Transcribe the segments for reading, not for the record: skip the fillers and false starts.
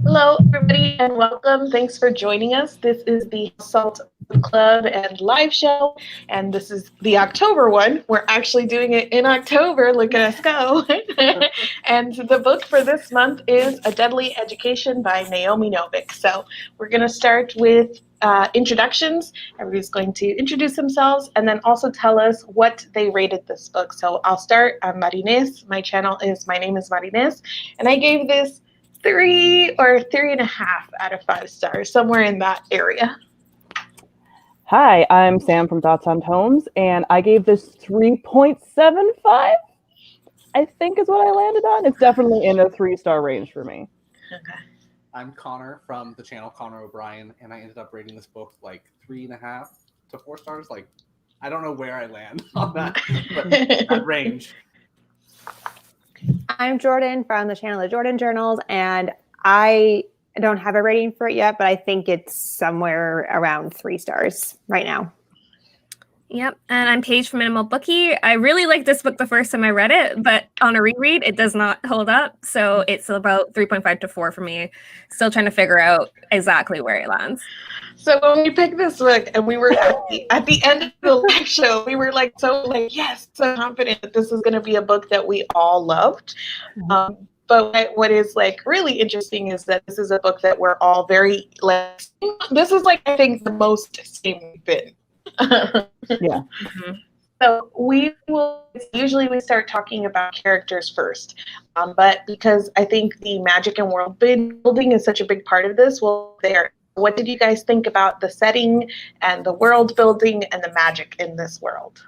Hello, everybody, and welcome. Thanks for joining us. This is the Salt Club and live show, and this is the October one. We're actually doing it in October. Look at us go. And the book for this month is A Deadly Education by Naomi Novik. So we're going to start with introductions. Everybody's going to introduce themselves and then also tell us what they rated this book. So I'll start. I'm Marines. My name is Marines, and I gave this 3 or 3.5 out of 5 stars, somewhere in that area. Hi, I'm Sam from Dots on Tomes, and I gave this 3.75. I think is what I landed on. It's definitely in a 3-star range for me. Okay. I'm Connor from the channel Connor O'Brien, and I ended up rating this book like 3.5 to 4 stars. Like, I don't know where I land on that, but that range. I'm Jordan from the channel The Jordan Journals, and I don't have a rating for it yet, but I think it's somewhere around 3 stars right now. Yep, and I'm Paige from Minimal Bookie. I really liked this book the first time I read it, but on a reread, it does not hold up. So it's about 3.5 to 4 for me. Still trying to figure out exactly where it lands. So when we picked this book and we were at the end of the live show, we were yes, so confident that this is going to be a book that we all loved. But what is really interesting is that this is a book that we're all very this is I think the most same we've been. Yeah. Mm-hmm. So we start talking about characters first, but because I think the magic and world building is such a big part of this, what did you guys think about the setting and the world building and the magic in this world?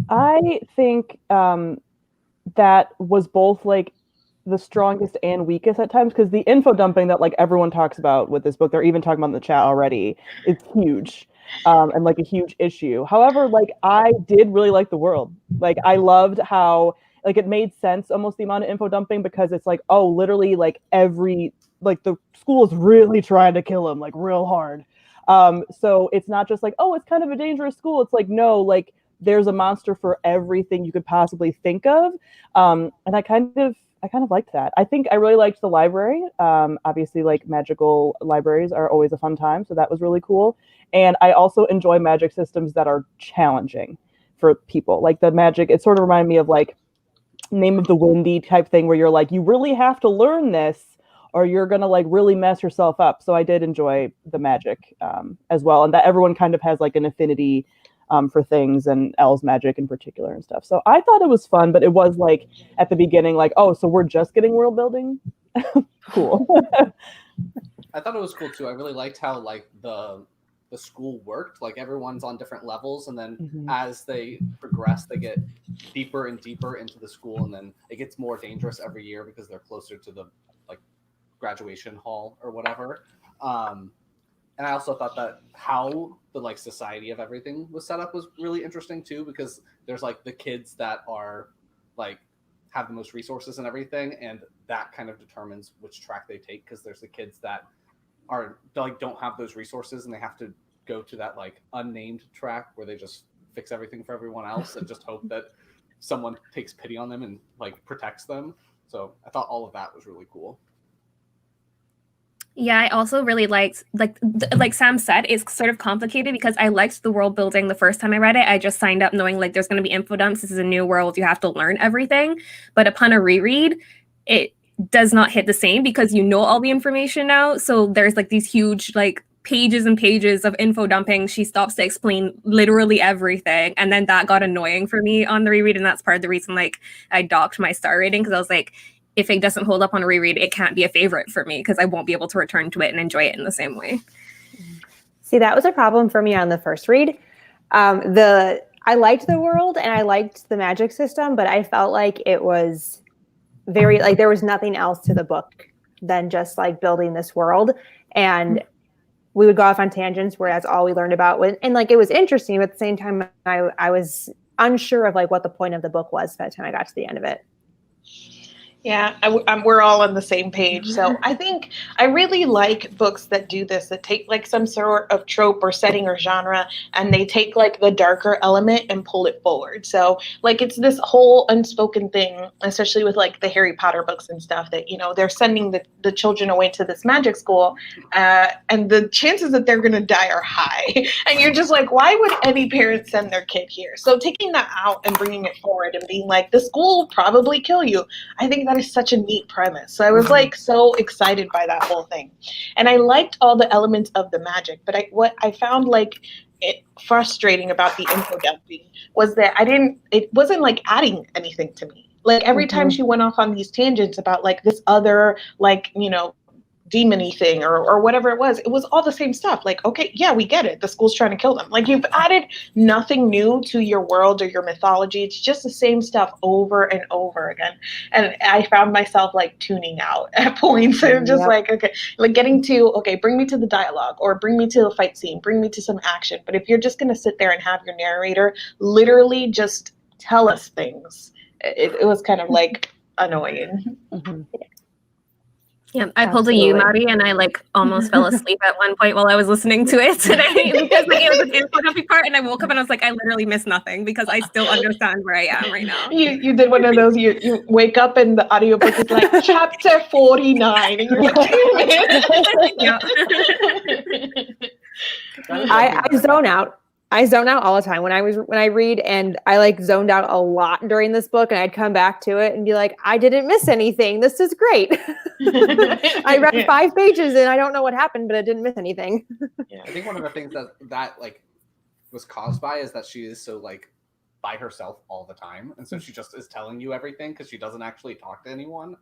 I think that was both the strongest and weakest at times, because the info dumping that everyone talks about with this book, they're even talking about in the chat already, is huge. And a huge issue. However, I did really like the world. I loved how it made sense, almost the amount of info dumping, because it's literally every the school is really trying to kill him real hard. So it's not just it's kind of a dangerous school. It's no, there's a monster for everything you could possibly think of. And I kind of liked that. I think I really liked the library. Obviously, magical libraries are always a fun time, so that was really cool. And I also enjoy magic systems that are challenging for people. The magic, it sort of reminded me of Name of the Windy type thing, where you're you really have to learn this or you're gonna really mess yourself up. So I did enjoy the magic as well, and that everyone kind of has an affinity for things, and Elle's magic in particular and stuff. So I thought it was fun, but it was at the beginning oh, so we're just getting world building? Cool. I thought it was cool too. I really liked how the school worked. Everyone's on different levels, and then as they progress, they get deeper and deeper into the school, and then it gets more dangerous every year because they're closer to the graduation hall or whatever. And I also thought that how the society of everything was set up was really interesting too, because there's the kids that are have the most resources and everything, and that kind of determines which track they take, because there's the kids that are don't have those resources and they have to go to that unnamed track where they just fix everything for everyone else and just hope that someone takes pity on them and protects them. So I thought all of that was really cool. Yeah, I also really liked, like Sam said, it's sort of complicated because I liked the world building the first time I read it. I just signed up knowing there's going to be info dumps. This is a new world. You have to learn everything. But upon a reread, it does not hit the same because you know all the information now. So there's these huge pages and pages of info dumping. She stops to explain literally everything. And then that got annoying for me on the reread. And that's part of the reason I docked my star rating, because I was if it doesn't hold up on a reread, it can't be a favorite for me because I won't be able to return to it and enjoy it in the same way. See, that was a problem for me on the first read. I liked the world and I liked the magic system, but I felt it was very there was nothing else to the book than just building this world, and we would go off on tangents where that's all we learned about. And it was interesting, but at the same time, I was unsure of what the point of the book was by the time I got to the end of it. Yeah, we're all on the same page. So I think I really like books that do this, that take like some sort of trope or setting or genre, and they take like the darker element and pull it forward. So like it's this whole unspoken thing, especially with like the Harry Potter books and stuff, that, you know, they're sending the children away to this magic school, and the chances that they're going to die are high. And you're just like, why would any parent send their kid here? So taking that out and bringing it forward and being like, the school will probably kill you. I think that is such a neat premise. So I was like so excited by that whole thing. And I liked all the elements of the magic, but what I found like frustrating about the info dumping was that it wasn't like adding anything to me. Like every time she went off on these tangents about like this other, like, you know, demony thing or whatever it was all the same stuff. Like, okay, yeah, we get it. The school's trying to kill them. Like, you've added nothing new to your world or your mythology. It's just the same stuff over and over again. And I found myself like tuning out at points and just like, okay, like getting to, okay, bring me to the dialogue or bring me to a fight scene, bring me to some action. But if you're just going to sit there and have your narrator literally just tell us things, it was kind of like annoying. Yeah, I pulled a you, Maddie, and I like almost fell asleep at one point while I was listening to it today because like, it was an info dumping part, and I woke up and I was like, I literally missed nothing because I still understand where I am right now. You did one of those. You wake up and the audiobook is like chapter 49, and you're like, damn it. I zone out. I zone out all the time when I read, and I like zoned out a lot during this book, and I'd come back to it and be like, I didn't miss anything. This is great. I read 5 pages and I don't know what happened, but I didn't miss anything. Yeah, I think one of the things that like was caused by is that she is so like by herself all the time, and so she just is telling you everything because she doesn't actually talk to anyone.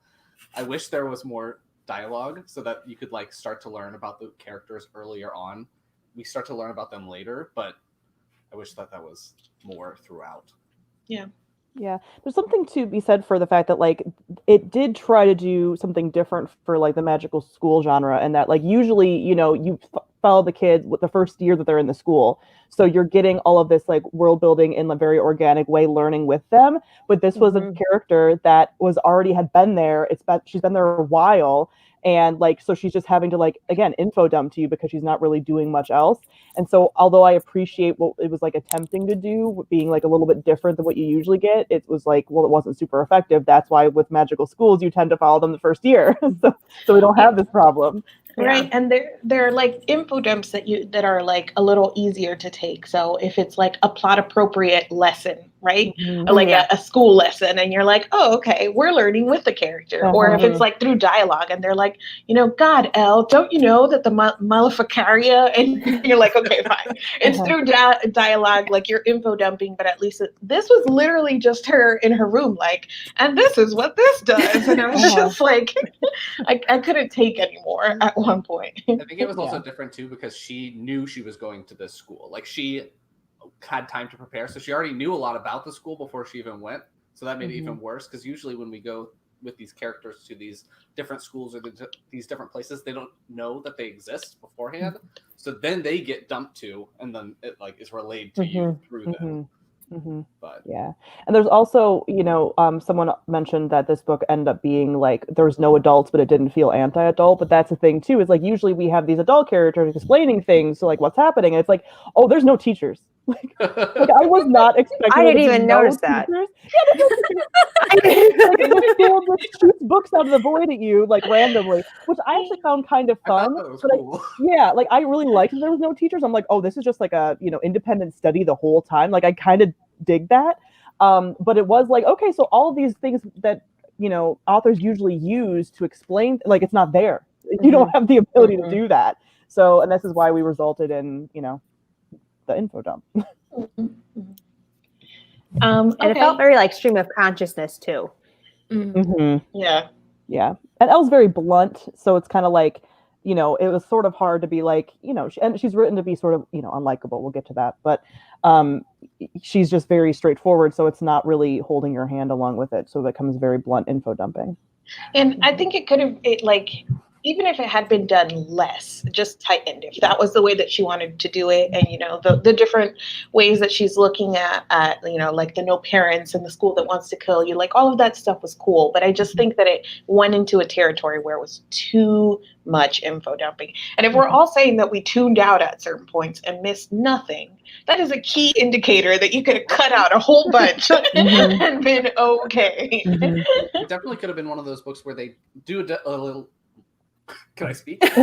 I wish there was more dialogue so that you could like start to learn about the characters earlier on. We start to learn about them later, but I wish that was more throughout. Yeah. Yeah. There's something to be said for the fact that like it did try to do something different for like the magical school genre, and that like usually, you know, you follow the kids with the first year that they're in the school. So you're getting all of this like world building in a very organic way, learning with them. But this was a character that had been there. She's been there a while. And like, so she's just having to like, again, info dump to you because she's not really doing much else. And so although I appreciate what it was like attempting to do, being like a little bit different than what you usually get, it was like, well, it wasn't super effective. That's why with magical schools, you tend to follow them the first year. so we don't have this problem. Right. Yeah. And they're like info dumps that are like a little easier to take. So if it's like a plot appropriate lesson, right? Like a school lesson, and you're like, oh, okay, we're learning with the character. Or if it's like through dialogue and they're like, you know, God, Elle, don't you know that the Maleficaria? And you're like, okay, fine. It's through dialogue, like you're info dumping, but at least this was literally just her in her room, like, and this is what this does. And I was just like, I couldn't take anymore at one point. I think it was also different too because she knew she was going to this school. Like she had time to prepare, so she already knew a lot about the school before she even went, so that made it even worse because usually when we go with these characters to these different schools or these different places, they don't know that they exist beforehand, so then they get dumped to, and then it like is relayed to you through them. But yeah, and there's also, you know, someone mentioned that this book ended up being like there's no adults, but it didn't feel anti-adult. But that's the thing too, is like usually we have these adult characters explaining things, so like what's happening, and it's like, oh, there's no teachers. Like I was not expecting. I didn't even notice that. The school just shoots books out of the void at you like randomly, which I actually found kind of fun. But cool. Like I really liked that there was no teachers. I'm like, oh, this is just like a, you know, independent study the whole time. Like I kind of dig that. But it was like, okay, so all of these things that, you know, authors usually use to explain, like it's not there. You don't have the ability to do that. So, and this is why we resulted in, you know, the info dump. And it felt very like stream of consciousness too. Yeah. And Elle's very blunt, so it's kind of like, you know, it was sort of hard to be like, you know, and she's written to be sort of, you know, unlikable. We'll get to that, but she's just very straightforward, so it's not really holding your hand along with it. So it becomes very blunt info dumping. And I think it could have, even if it had been done less, just tightened, if that was the way that she wanted to do it, and the different ways that she's looking at like the no parents and the school that wants to kill you, like all of that stuff was cool. But I just think that it went into a territory where it was too much info dumping. And if we're all saying that we tuned out at certain points and missed nothing, that is a key indicator that you could have cut out a whole bunch and been okay. It definitely could have been one of those books where they do a little. Can I speak? At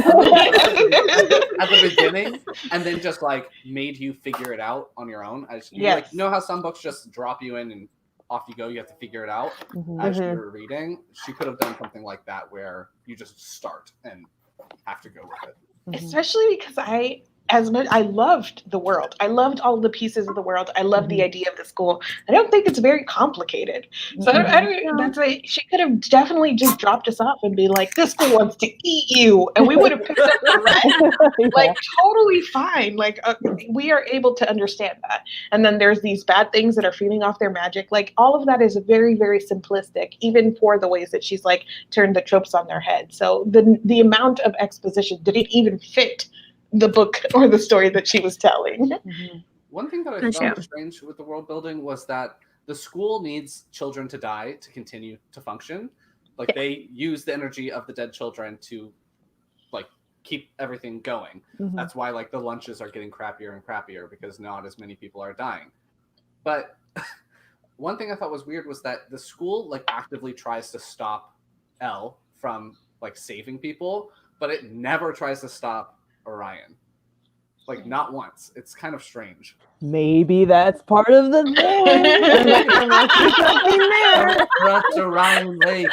the beginning, and then just like made you figure it out on your own. Like, you know how some books just drop you in and off you go. You have to figure it out as you're reading. She could have done something like that where you just start and have to go with it. Especially because I loved the world. I loved all the pieces of the world. I love the idea of the school. I don't think it's very complicated. So she could have definitely just dropped us off and be like, this school wants to eat you. And we would have picked up the rest. Like, totally fine. Like, we are able to understand that. And then there's these bad things that are feeding off their magic. Like, all of that is very, very simplistic, even for the ways that she's like turned the tropes on their head. So the amount of exposition, did it even fit the book or the story that she was telling? One thing that I found strange with the world building was that the school needs children to die to continue to function. Like, they use the energy of the dead children to like keep everything going. That's why like the lunches are getting crappier and crappier, because not as many people are dying. But one thing I thought was weird was that the school like actively tries to stop Elle from like saving people, but it never tries to stop Orion. Like, not once. It's kind of strange. Maybe that's part of the thing. Trust Orion Lake.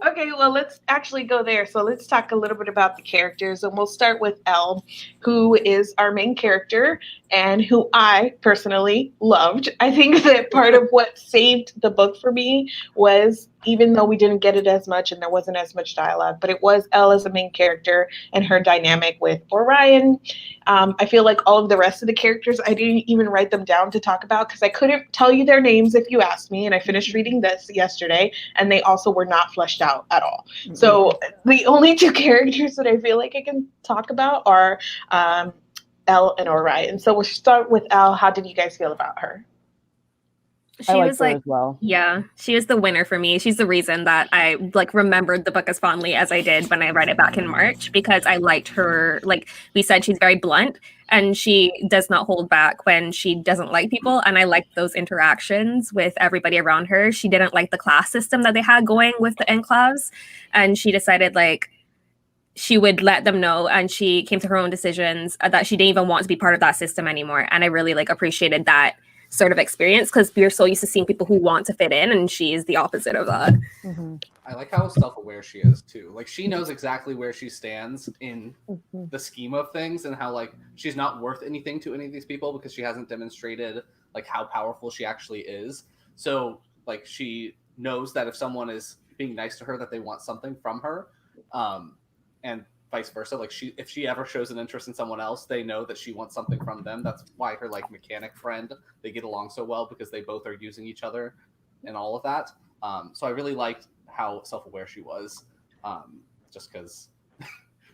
Okay, well, let's actually go there. So let's talk a little bit about the characters, and we'll start with Elle, who is our main character and who I personally loved. I think that part of what saved the book for me was, even though we didn't get it as much and there wasn't as much dialogue, but it was Elle as a main character and her dynamic with Orion. I feel like all of the rest of the characters, I didn't even write them down to talk about because I couldn't tell you their names if you asked me, and I finished reading this yesterday, and they also were not fleshed out at all. So the only two characters that I feel like I can talk about are Elle and Orion. So we'll start with Elle. How did you guys feel about her? She was like, yeah, she was the winner for me. She's the reason that I like remembered the book as fondly as I did when I read it back in March, because I liked her. Like we said, she's very blunt and she does not hold back when she doesn't like people. And I liked those interactions with everybody around her. She didn't like the class system that they had going with the enclaves, and she decided like she would let them know, and she came to her own decisions that she didn't even want to be part of that system anymore. And I really like appreciated that sort of experience, because we're so used to seeing people who want to fit in, and she is the opposite of that. I like how self-aware she is too. Like, she knows exactly where she stands in the scheme of things, and how like she's not worth anything to any of these people because she hasn't demonstrated like how powerful she actually is. So like she knows that if someone is being nice to her, that they want something from her, and vice versa. Like if she ever shows an interest in someone else, they know that she wants something from them. That's why her like mechanic friend, they get along so well, because they both are using each other and all of that. So I really liked how self-aware she was, just because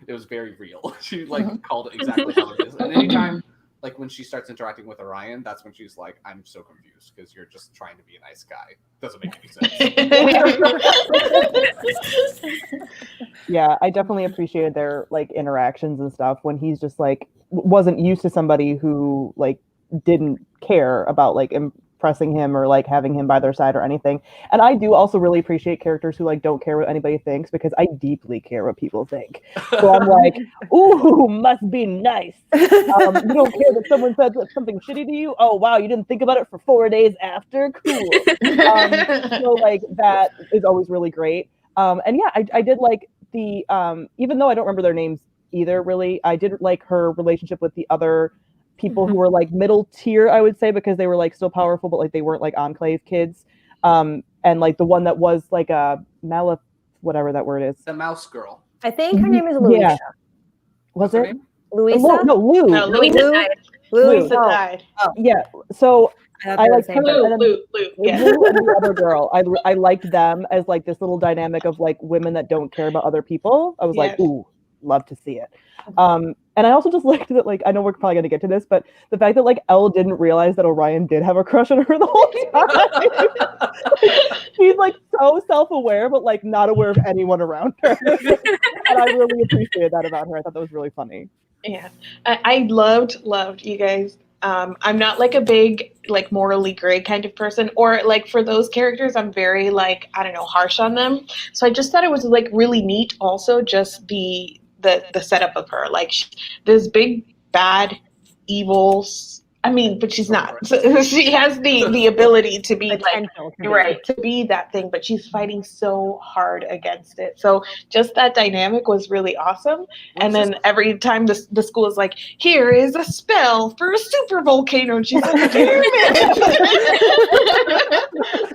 it was very real. She like called it exactly how it is. And anytime like when she starts interacting with Orion, that's when she's like, I'm so confused because you're just trying to be a nice guy. Doesn't make any sense. Yeah, I definitely appreciated their like interactions and stuff when he's just like wasn't used to somebody who like didn't care about like impressing him or like having him by their side or anything. And I do also really appreciate characters who like don't care what anybody thinks, because I deeply care what people think. So I'm like, ooh, must be nice. You don't care that someone said something shitty to you? Oh wow, you didn't think about it for 4 days after? Cool. So like that is always really great. And yeah, I did like the even though I don't remember their names either, really, I did like her relationship with the other people who were like middle tier, I would say, because they were like still powerful, but like they weren't like enclave kids. And like the one that was like a whatever that word is. The mouse girl. I think her name is Louisa. Yeah. Was it? Name? Louisa? No, Lou. No, Louisa. Who's that No. died? Yeah. So I like her and then Luke. Yeah. Lou and the other girl. I liked them as like this little dynamic of like women that don't care about other people. I was like, Yeah. ooh, love to see it. And I also just liked that, like, I know we're probably gonna get to this, but the fact that like Elle didn't realize that Orion did have a crush on her the whole time. She's like so self-aware, but like not aware of anyone around her. And I really appreciated that about her. I thought that was really funny. Yeah, I loved you guys. I'm not like a big like morally gray kind of person, or like for those characters, I'm very like, I don't know, harsh on them. So I just thought it was like really neat. Also, just the setup of her, like this big bad evil. I mean, but she's not. So she has the ability to be like, right, to be that thing, but she's fighting so hard against it. So just that dynamic was really awesome. And then every time the school is like, here is a spell for a super volcano, and she's like, damn it,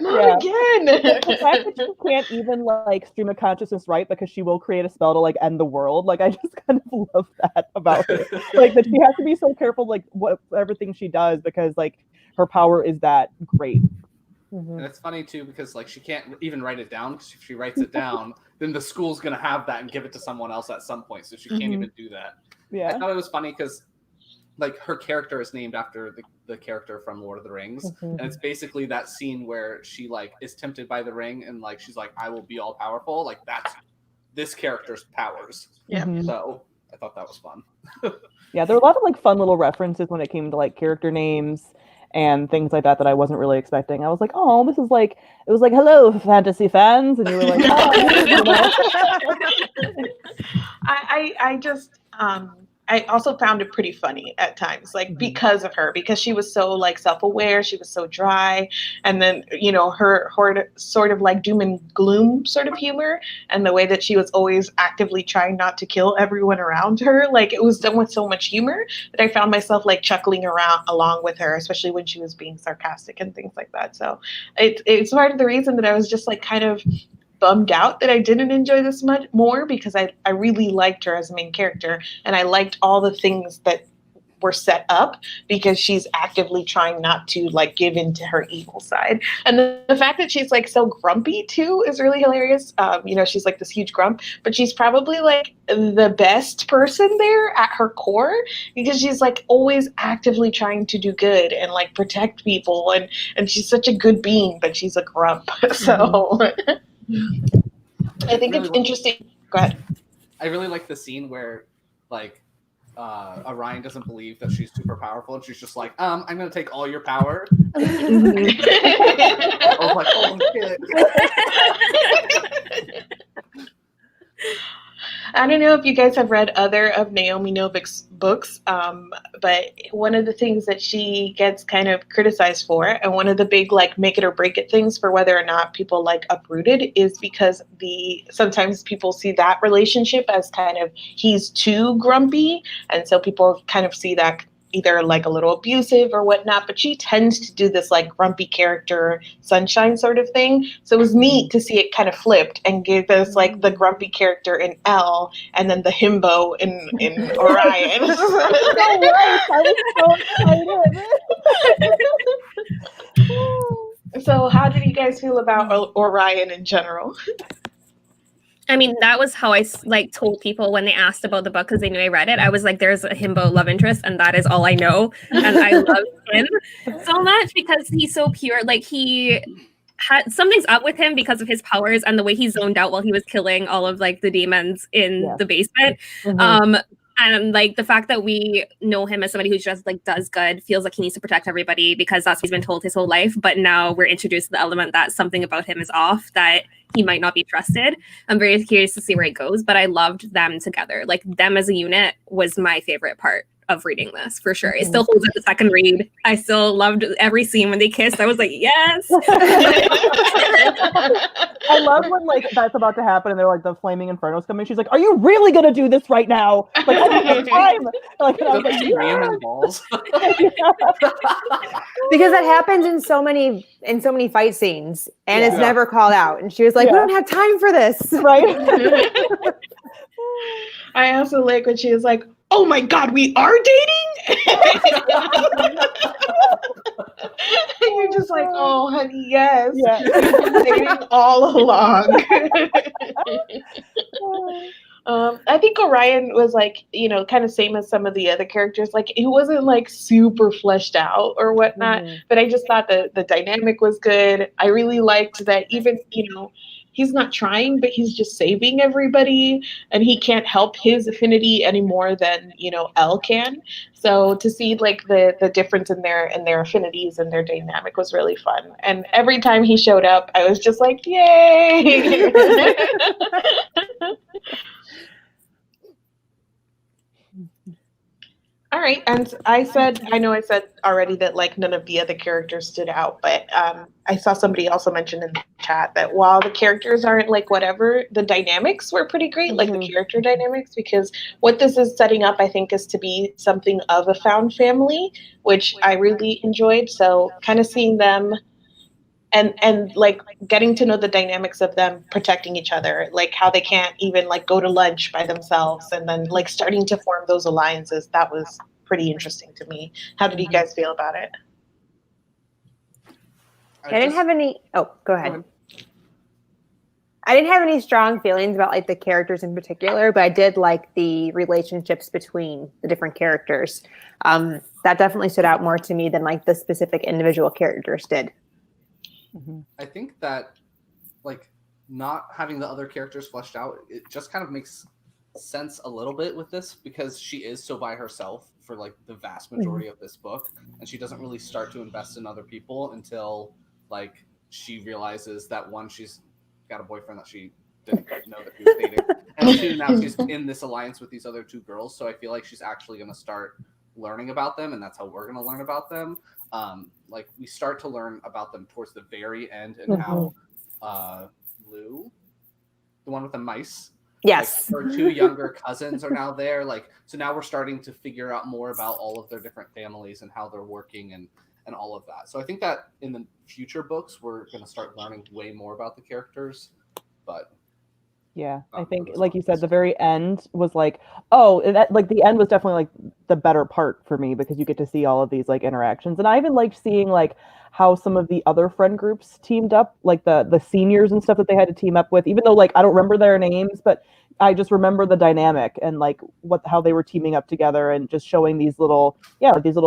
not again. The fact that she can't even like stream of consciousness right because she will create a spell to like end the world. Like I just kind of love that about her. Like that she has to be so careful like what everything she does because like her power is that great. And it's funny too because like she can't even write it down because if she writes it down, then the school's gonna have that and give it to someone else at some point. So she can't even do that. Yeah, I thought it was funny because like her character is named after the character from Lord of the Rings, and it's basically that scene where she like is tempted by the ring and like she's like, I will be all powerful. Like that's this character's powers. Yeah. So I thought that was fun. Yeah, there were a lot of like fun little references when it came to like character names and things like that I wasn't really expecting. I was like, oh, this is like, it was like, hello, fantasy fans, and you were like, oh, you know? I just I also found it pretty funny at times, like because of her, because she was so like self-aware, she was so dry, and then you know her sort of like doom and gloom sort of humor, and the way that she was always actively trying not to kill everyone around her, like it was done with so much humor that I found myself like chuckling around along with her, especially when she was being sarcastic and things like that. So it's part of the reason that I was just like kind of bummed out that I didn't enjoy this much more because I really liked her as a main character, and I liked all the things that were set up because she's actively trying not to like give in to her evil side. And the fact that she's like so grumpy too is really hilarious. You know, she's like this huge grump, but she's probably like the best person there at her core because she's like always actively trying to do good and like protect people, and she's such a good being, but she's a grump. So I think it's interesting. Go ahead. I really like the scene where like Orion doesn't believe that she's super powerful and she's just like, I'm gonna take all your power. I was like, oh shit. I don't know if you guys have read other of Naomi Novik's books, but one of the things that she gets kind of criticized for, and one of the big like make it or break it things for whether or not people like Uprooted, is because sometimes people see that relationship as kind of he's too grumpy, and so people kind of see that either like a little abusive or whatnot, but she tends to do this like grumpy character sunshine sort of thing. So it was neat to see it kind of flipped and give us like the grumpy character in Elle and then the himbo in Orion. No way, I was so excited. So how did you guys feel about Orion in general? I mean, that was how I like told people when they asked about the book because they knew I read it. I was like, "There's a himbo love interest, and that is all I know." And I love him so much because he's so pure. Like he had something's up with him because of his powers and the way he zoned out while he was killing all of like the demons in the basement. And like the fact that we know him as somebody who just like does good, feels like he needs to protect everybody because that's what he's been told his whole life. But now we're introduced to the element that something about him is off, that he might not be trusted. I'm very curious to see where it goes, but I loved them together. Like them as a unit was my favorite part of reading this for sure. It still holds up the second read. I still loved every scene when they kissed. I was like, yes. I love when like that's about to happen and they're like the flaming inferno's coming. She's like, "Are you really gonna do this right now? Like I don't have time." Like, and I was like, Random balls. Because that happens in so many fight scenes, and it's never called out. And she was like, "We don't have time for this." Right. I also like when she was like, "Oh my God, we are dating!" And you're just like, "Oh, honey, yes, Yeah. we've been dating all along." I think Orion was like, kind of same as some of the other characters. Like, it wasn't like super fleshed out or whatnot, but I just thought the dynamic was good. I really liked that even, he's not trying, but he's just saving everybody, and he can't help his affinity any more than, Elle can. So to see like the difference in their affinities and their dynamic was really fun. And every time he showed up, I was just like, yay! All right, and I know I said already that like none of the other characters stood out, but I saw somebody also mention in the chat that while the characters aren't like whatever, the dynamics were pretty great, like the character dynamics, because what this is setting up, I think, is to be something of a found family, which I really enjoyed. So kind of seeing them and like getting to know the dynamics of them protecting each other, like how they can't even like go to lunch by themselves, and then like starting to form those alliances. That was pretty interesting to me. How did you guys feel about it? I didn't have any. Oh, go ahead. I didn't have any strong feelings about like the characters in particular, but I did like the relationships between the different characters. That definitely stood out more to me than like the specific individual characters did. I think that like not having the other characters fleshed out, it just kind of makes sense a little bit with this, because she is so by herself for like the vast majority of this book, and she doesn't really start to invest in other people until like she realizes that one, she's got a boyfriend that she didn't know that he was dating, and two, now she's in this alliance with these other two girls. So I feel like she's actually going to start learning about them, and that's how we're going to learn about them. Like we start to learn about them towards the very end, and how Lou, the one with the mice, yes, like, her two younger cousins are now there. Like, so now we're starting to figure out more about all of their different families and how they're working and all of that. So I think that in the future books, we're going to start learning way more about the characters. But yeah, I think, like you said, the very end was like, like the end was definitely like the better part for me, because you get to see all of these like interactions. And I even liked seeing like how some of the other friend groups teamed up, like the seniors and stuff that they had to team up with, even though like I don't remember their names, but I just remember the dynamic and like how they were teaming up together, and just showing these little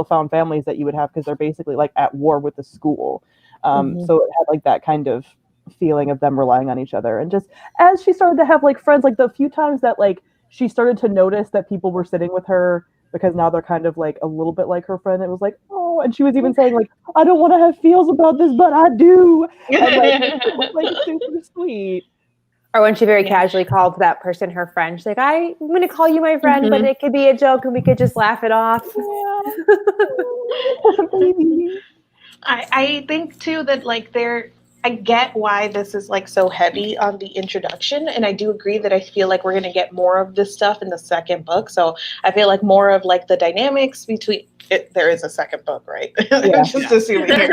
found families that you would have, because they're basically like at war with the school. So it had like that kind of feeling of them relying on each other. And just as she started to have like friends, like the few times that like she started to notice that people were sitting with her because now they're kind of like a little bit like her friend, it was like, oh, and she was even saying like, I don't want to have feels about this, but I do. And like, it was like super sweet. Or when she very casually called that person her friend, she's like, I'm going to call you my friend, but it could be a joke and we could just laugh it off. Yeah. Baby. I think too that like I get why this is like so heavy on the introduction, and I do agree that I feel like we're going to get more of this stuff in the second book. So I feel like more of like the dynamics between there is a second book, right? Yeah. Just assuming here.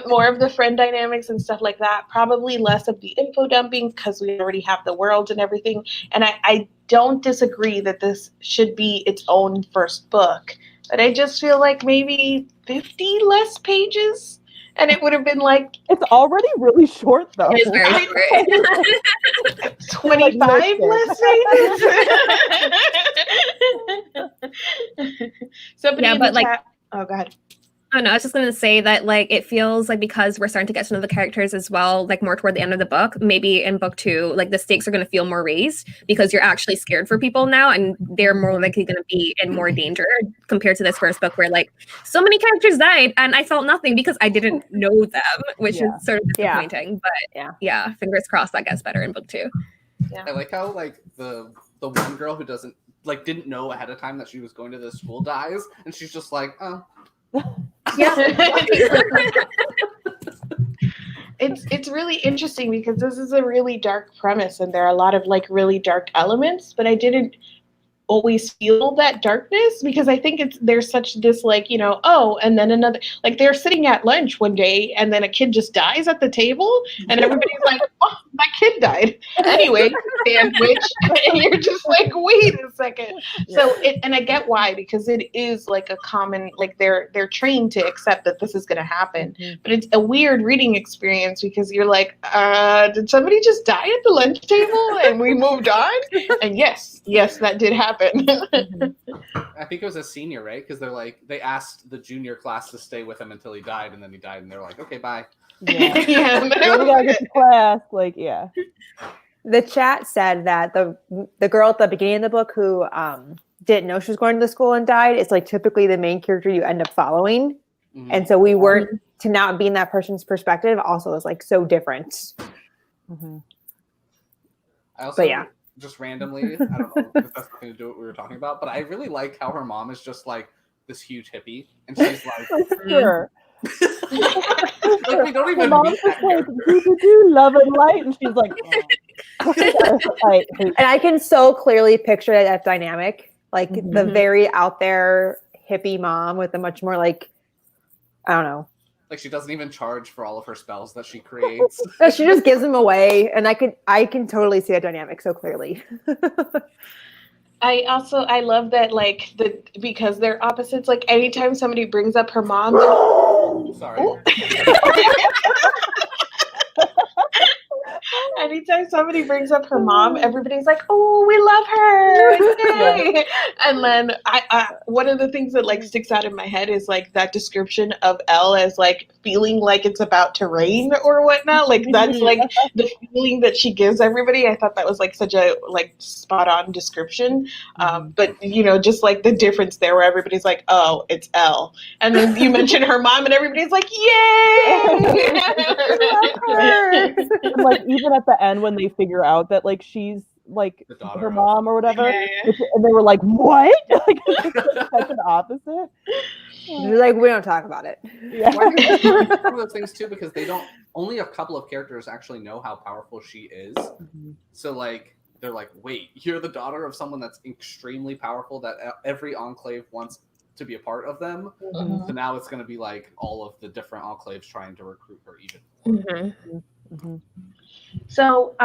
More of the friend dynamics and stuff like that. Probably less of the info dumping, because we already have the world and everything. And I don't disagree that this should be its own first book, but I just feel like maybe 50 less pages, and it would have been like... It's already really short, though. It is very short. 25 less pages? Somebody in the chat... Oh, go ahead. Oh no, I was just gonna say that like it feels like, because we're starting to get to know the characters as well, like more toward the end of the book, maybe in book 2, like the stakes are gonna feel more raised, because you're actually scared for people now, and they're more likely gonna be in more danger compared to this first book where like so many characters died and I felt nothing because I didn't know them, which is sort of disappointing. But yeah, fingers crossed that gets better in book 2. Yeah. I like how like the one girl who didn't know ahead of time that she was going to this school dies, and she's just like, oh. Yeah. It's really interesting, because this is a really dark premise, and there are a lot of like really dark elements, but I didn't always feel that darkness, because I think there's such this like, and then another, like they're sitting at lunch one day and then a kid just dies at the table and everybody's like, oh, my kid died. Anyway, sandwich. And you're just like, wait a second. So and I get why, because it is like a common, like they're trained to accept that this is going to happen. But it's a weird reading experience because you're like, did somebody just die at the lunch table and we moved on? And yes, that did happen. I think it was a senior, right? Because they asked the junior class to stay with him until he died, and then he died, and they're like, okay, bye. Yeah. Yeah, We gotta get to class. Like, yeah. The chat said that the girl at the beginning of the book who didn't know she was going to the school and died is like typically the main character you end up following. Mhm. And so we weren't, to not be in that person's perspective also is like so different. Mm-hmm. I also, But yeah. just randomly, I don't know if that's nothing to do with what we were talking about, but I really like how her mom is just like this huge hippie, and she's like, Sure. like we don't My even mom's meet just that like, character. do love and light, and she's like, I hate And I can so clearly picture that dynamic, like the Mhm. very out there hippie mom with a much more like, I don't know. Like she doesn't even charge for all of her spells that she creates. No, she just gives them away, and I can totally see that dynamic so clearly. I love that, like, because they're opposites, like anytime somebody brings up her mom, they're Sorry. anytime somebody brings up her mom, everybody's like, "Oh, we love her!" Yay! And then I one of the things that like sticks out in my head is like that description of Elle as like feeling like it's about to rain or whatnot. Like that's like the feeling that she gives everybody. I thought that was like such a like spot on description. But you know, just like the difference there, where everybody's like, "Oh, it's Elle," and then you mention her mom, and everybody's like, "Yay!" And, like, even at the end when they figure out that like she's like The daughter her of- mom or whatever, Yeah. and they were like, "What?" Like, it's such an opposite. They're like, we don't talk about it. Yeah. Well, I think it's one of those things too, because they don't. Only a couple of characters actually know how powerful she is. So like they're like, wait, you're the daughter of someone that's extremely powerful that every enclave wants to be a part of them. So now it's going to be like all of the different enclaves trying to recruit her even more. So,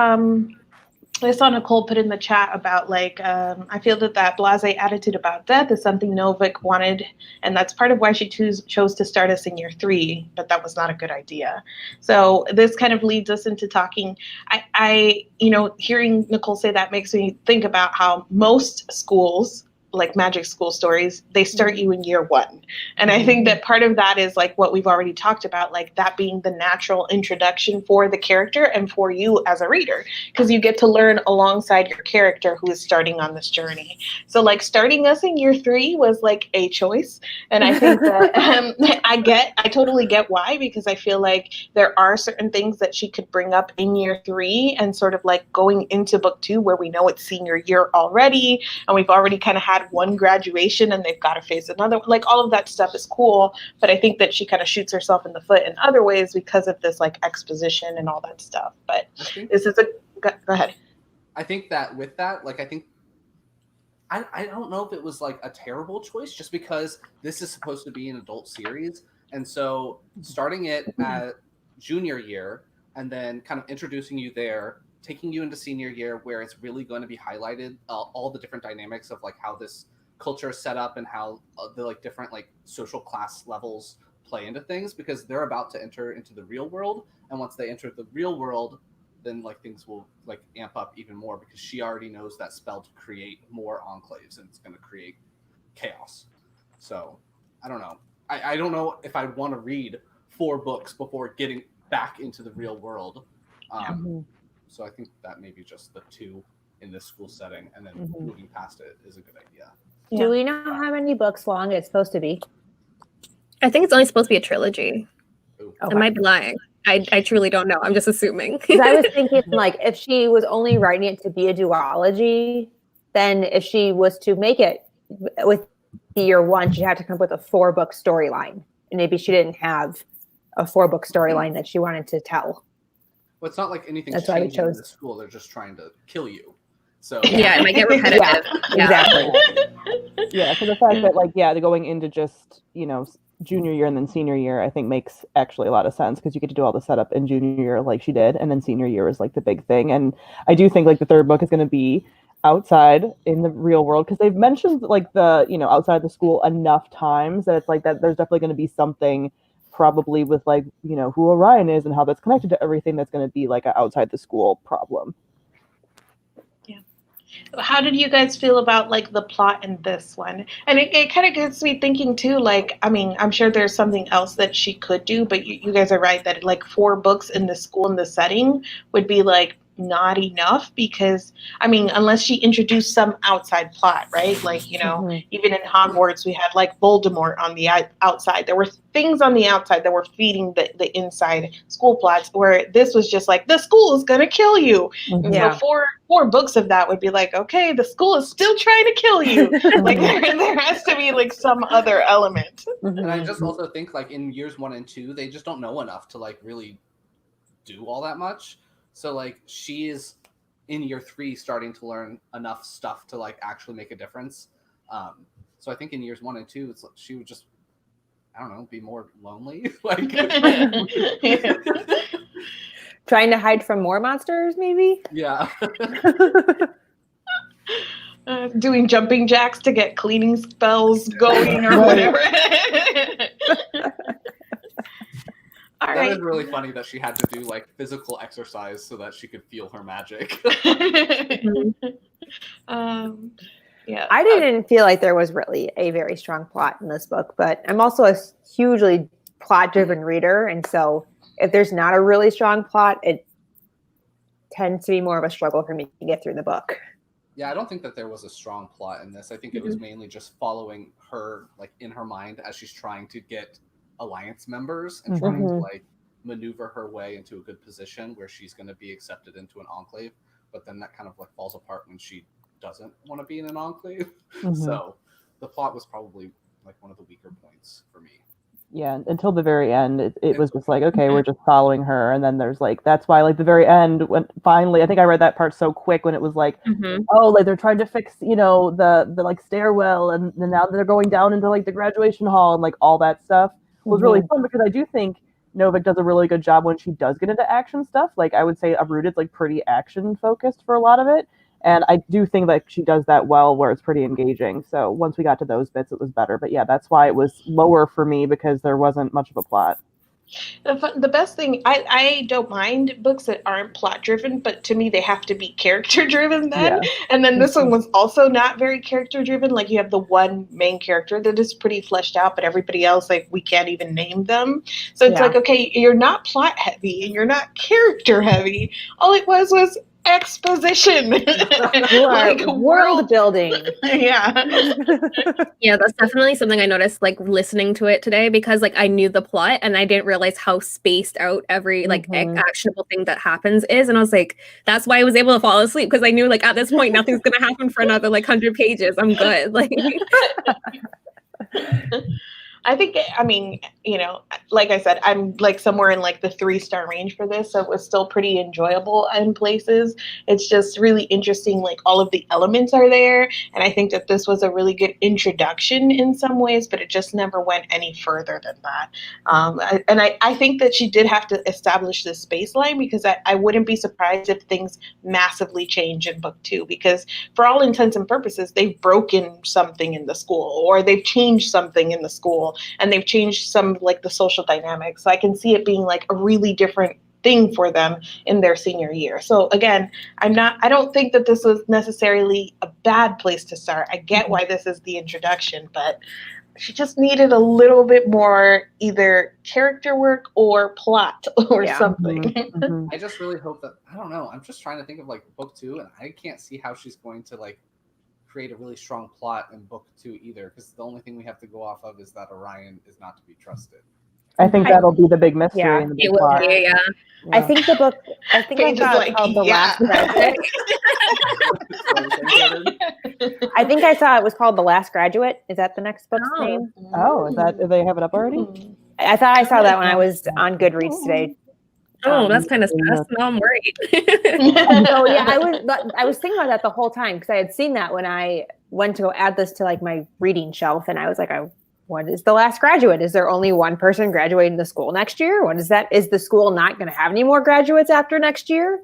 I saw Nicole put in the chat about like, I feel that blasé attitude about death is something Novik wanted, and that's part of why she chose to start us in year 3, but that was not a good idea. So this kind of leads us into talking, I hearing Nicole say that makes me think about how most schools, like magic school stories, they start you in year 1. And I think that part of that is like what we've already talked about, like that being the natural introduction for the character and for you as a reader, because you get to learn alongside your character who is starting on this journey. So like starting us in year 3 was like a choice. And I think that I totally get why, because I feel like there are certain things that she could bring up in year 3 and sort of like going into book 2 where we know it's senior year already and we've already kind of had one graduation and they've got to face another, like all of that stuff is cool, but I think that she kind of shoots herself in the foot in other ways because of this like exposition and all that stuff. But this is go ahead. I think that with that, like I don't know if it was like a terrible choice, just because this is supposed to be an adult series, and so starting it at junior year and then kind of introducing you there, taking you into senior year where it's really going to be highlighted all the different dynamics of like how this culture is set up and how the like different like social class levels play into things, because they're about to enter into the real world, and once they enter the real world, then like things will like amp up even more, because she already knows that spell to create more enclaves and it's going to create chaos. So I don't know. I don't know if I want to read 4 books before getting back into the real world. So I think that maybe just the 2 in this school setting and then moving past it is a good idea. Do we know how many books long it's supposed to be? I think it's only supposed to be a trilogy. Ooh. I might be lying. I truly don't know. I'm just assuming. 'Cause I was thinking, like, if she was only writing it to be a duology, then if she was to make it with year 1, she'd have to come up with a 4-book storyline. And maybe she didn't have a 4-book storyline that she wanted to tell. Well, it's not like anything's That's why we changing in chose- the school. They're just trying to kill you. So Yeah, it might get repetitive. Exactly. Yeah, so the fact that like they're going into just junior year and then senior year, I think makes actually a lot of sense because you get to do all the setup in junior year like she did, and then senior year is like the big thing. And I do think like the third book is going to be outside in the real world because they've mentioned like the outside the school enough times that it's like that there's definitely going to be something probably with like who Orion is and how that's connected to everything that's going to be like an outside the school problem. How did you guys feel about like the plot in this one? And it kind of gets me thinking too, like, I mean, I'm sure there's something else that she could do, but you guys are right that like 4 books in the school in the setting would be like not enough because, I mean, unless she introduced some outside plot, right? Like, even in Hogwarts, we had like Voldemort on the outside. There were things on the outside that were feeding the inside school plots, where this was just like, the school is going to kill you. And so four books of that would be like, okay, the school is still trying to kill you. Like there has to be like some other element. And I just also think like in years 1 and 2, they just don't know enough to like really do all that much. So like she is in year 3 starting to learn enough stuff to like actually make a difference. So I think in years 1 and 2, it's like she would just, I don't know, be more lonely. Like trying to hide from more monsters, maybe? Yeah. Doing jumping jacks to get cleaning spells going or whatever. That is really funny that she had to do like physical exercise so that she could feel her magic. Yeah, I didn't feel like there was really a very strong plot in this book, but I'm also a hugely plot-driven reader, and so if there's not a really strong plot, it tends to be more of a struggle for me to get through the book. Yeah, I don't think that there was a strong plot in this. I think it was mainly just following her, like in her mind, as she's trying to get alliance members and trying to like maneuver her way into a good position where she's going to be accepted into an enclave. But then that kind of like falls apart when she doesn't want to be in an enclave. So the plot was probably like one of the weaker points for me. Yeah, until the very end, it was just like, okay, we're just following her, and then there's like, that's why like the very end when finally, I think I read that part so quick when it was like, oh, like they're trying to fix, the like stairwell, and then now they're going down into like the graduation hall and like all that stuff was really fun because I do think Novik does a really good job when she does get into action stuff. Like I would say Uprooted's like pretty action focused for a lot of it. And I do think that she does that well where it's pretty engaging. So once we got to those bits, it was better. But yeah, that's why it was lower for me because there wasn't much of a plot. The best thing, I don't mind books that aren't plot driven, but to me they have to be character driven then. Yeah. And then this one was also not very character driven. Like you have the one main character that is pretty fleshed out, but everybody else, like we can't even name them. So it's like, okay, you're not plot heavy and you're not character heavy. All it was exposition. Like world building. Yeah. Yeah, that's definitely something I noticed like listening to it today because like I knew the plot and I didn't realize how spaced out every like actionable thing that happens is, and I was like, that's why I was able to fall asleep because I knew like at this point nothing's gonna happen for another like 100 pages. I'm good. Like I think, I mean, like I said, I'm like somewhere in like the 3-star range for this. So it was still pretty enjoyable in places. It's just really interesting. Like all of the elements are there. And I think that this was a really good introduction in some ways, but it just never went any further than that. I think that she did have to establish this baseline because I wouldn't be surprised if things massively change in book 2, because for all intents and purposes, they've broken something in the school or they've changed something in the school. And they've changed some like the social dynamics. So I can see it being like a really different thing for them in their senior year. So again, I don't think that this was necessarily a bad place to start. I get why this is the introduction, but she just needed a little bit more either character work or plot or something. I just really hope that, I don't know, I'm just trying to think of like book 2 and I can't see how she's going to like create a really strong plot in book 2 either, because the only thing we have to go off of is that Orion is not to be trusted. I think that'll be the big mystery in the big plot. Yeah. I think the book, I think I saw it called The Last Graduate. I think I saw it was called The Last Graduate. Is that the next book's name? Oh, is that, do they have it up already? I thought I saw that when I was on Goodreads today. Oh, that's kind of sus. Now I'm worried. So yeah, I was thinking about that the whole time because I had seen that when I went to go add this to like my reading shelf, and I was like, I what is the last graduate? Is there only one person graduating the school next year? What is that? Is the school not going to have any more graduates after next year?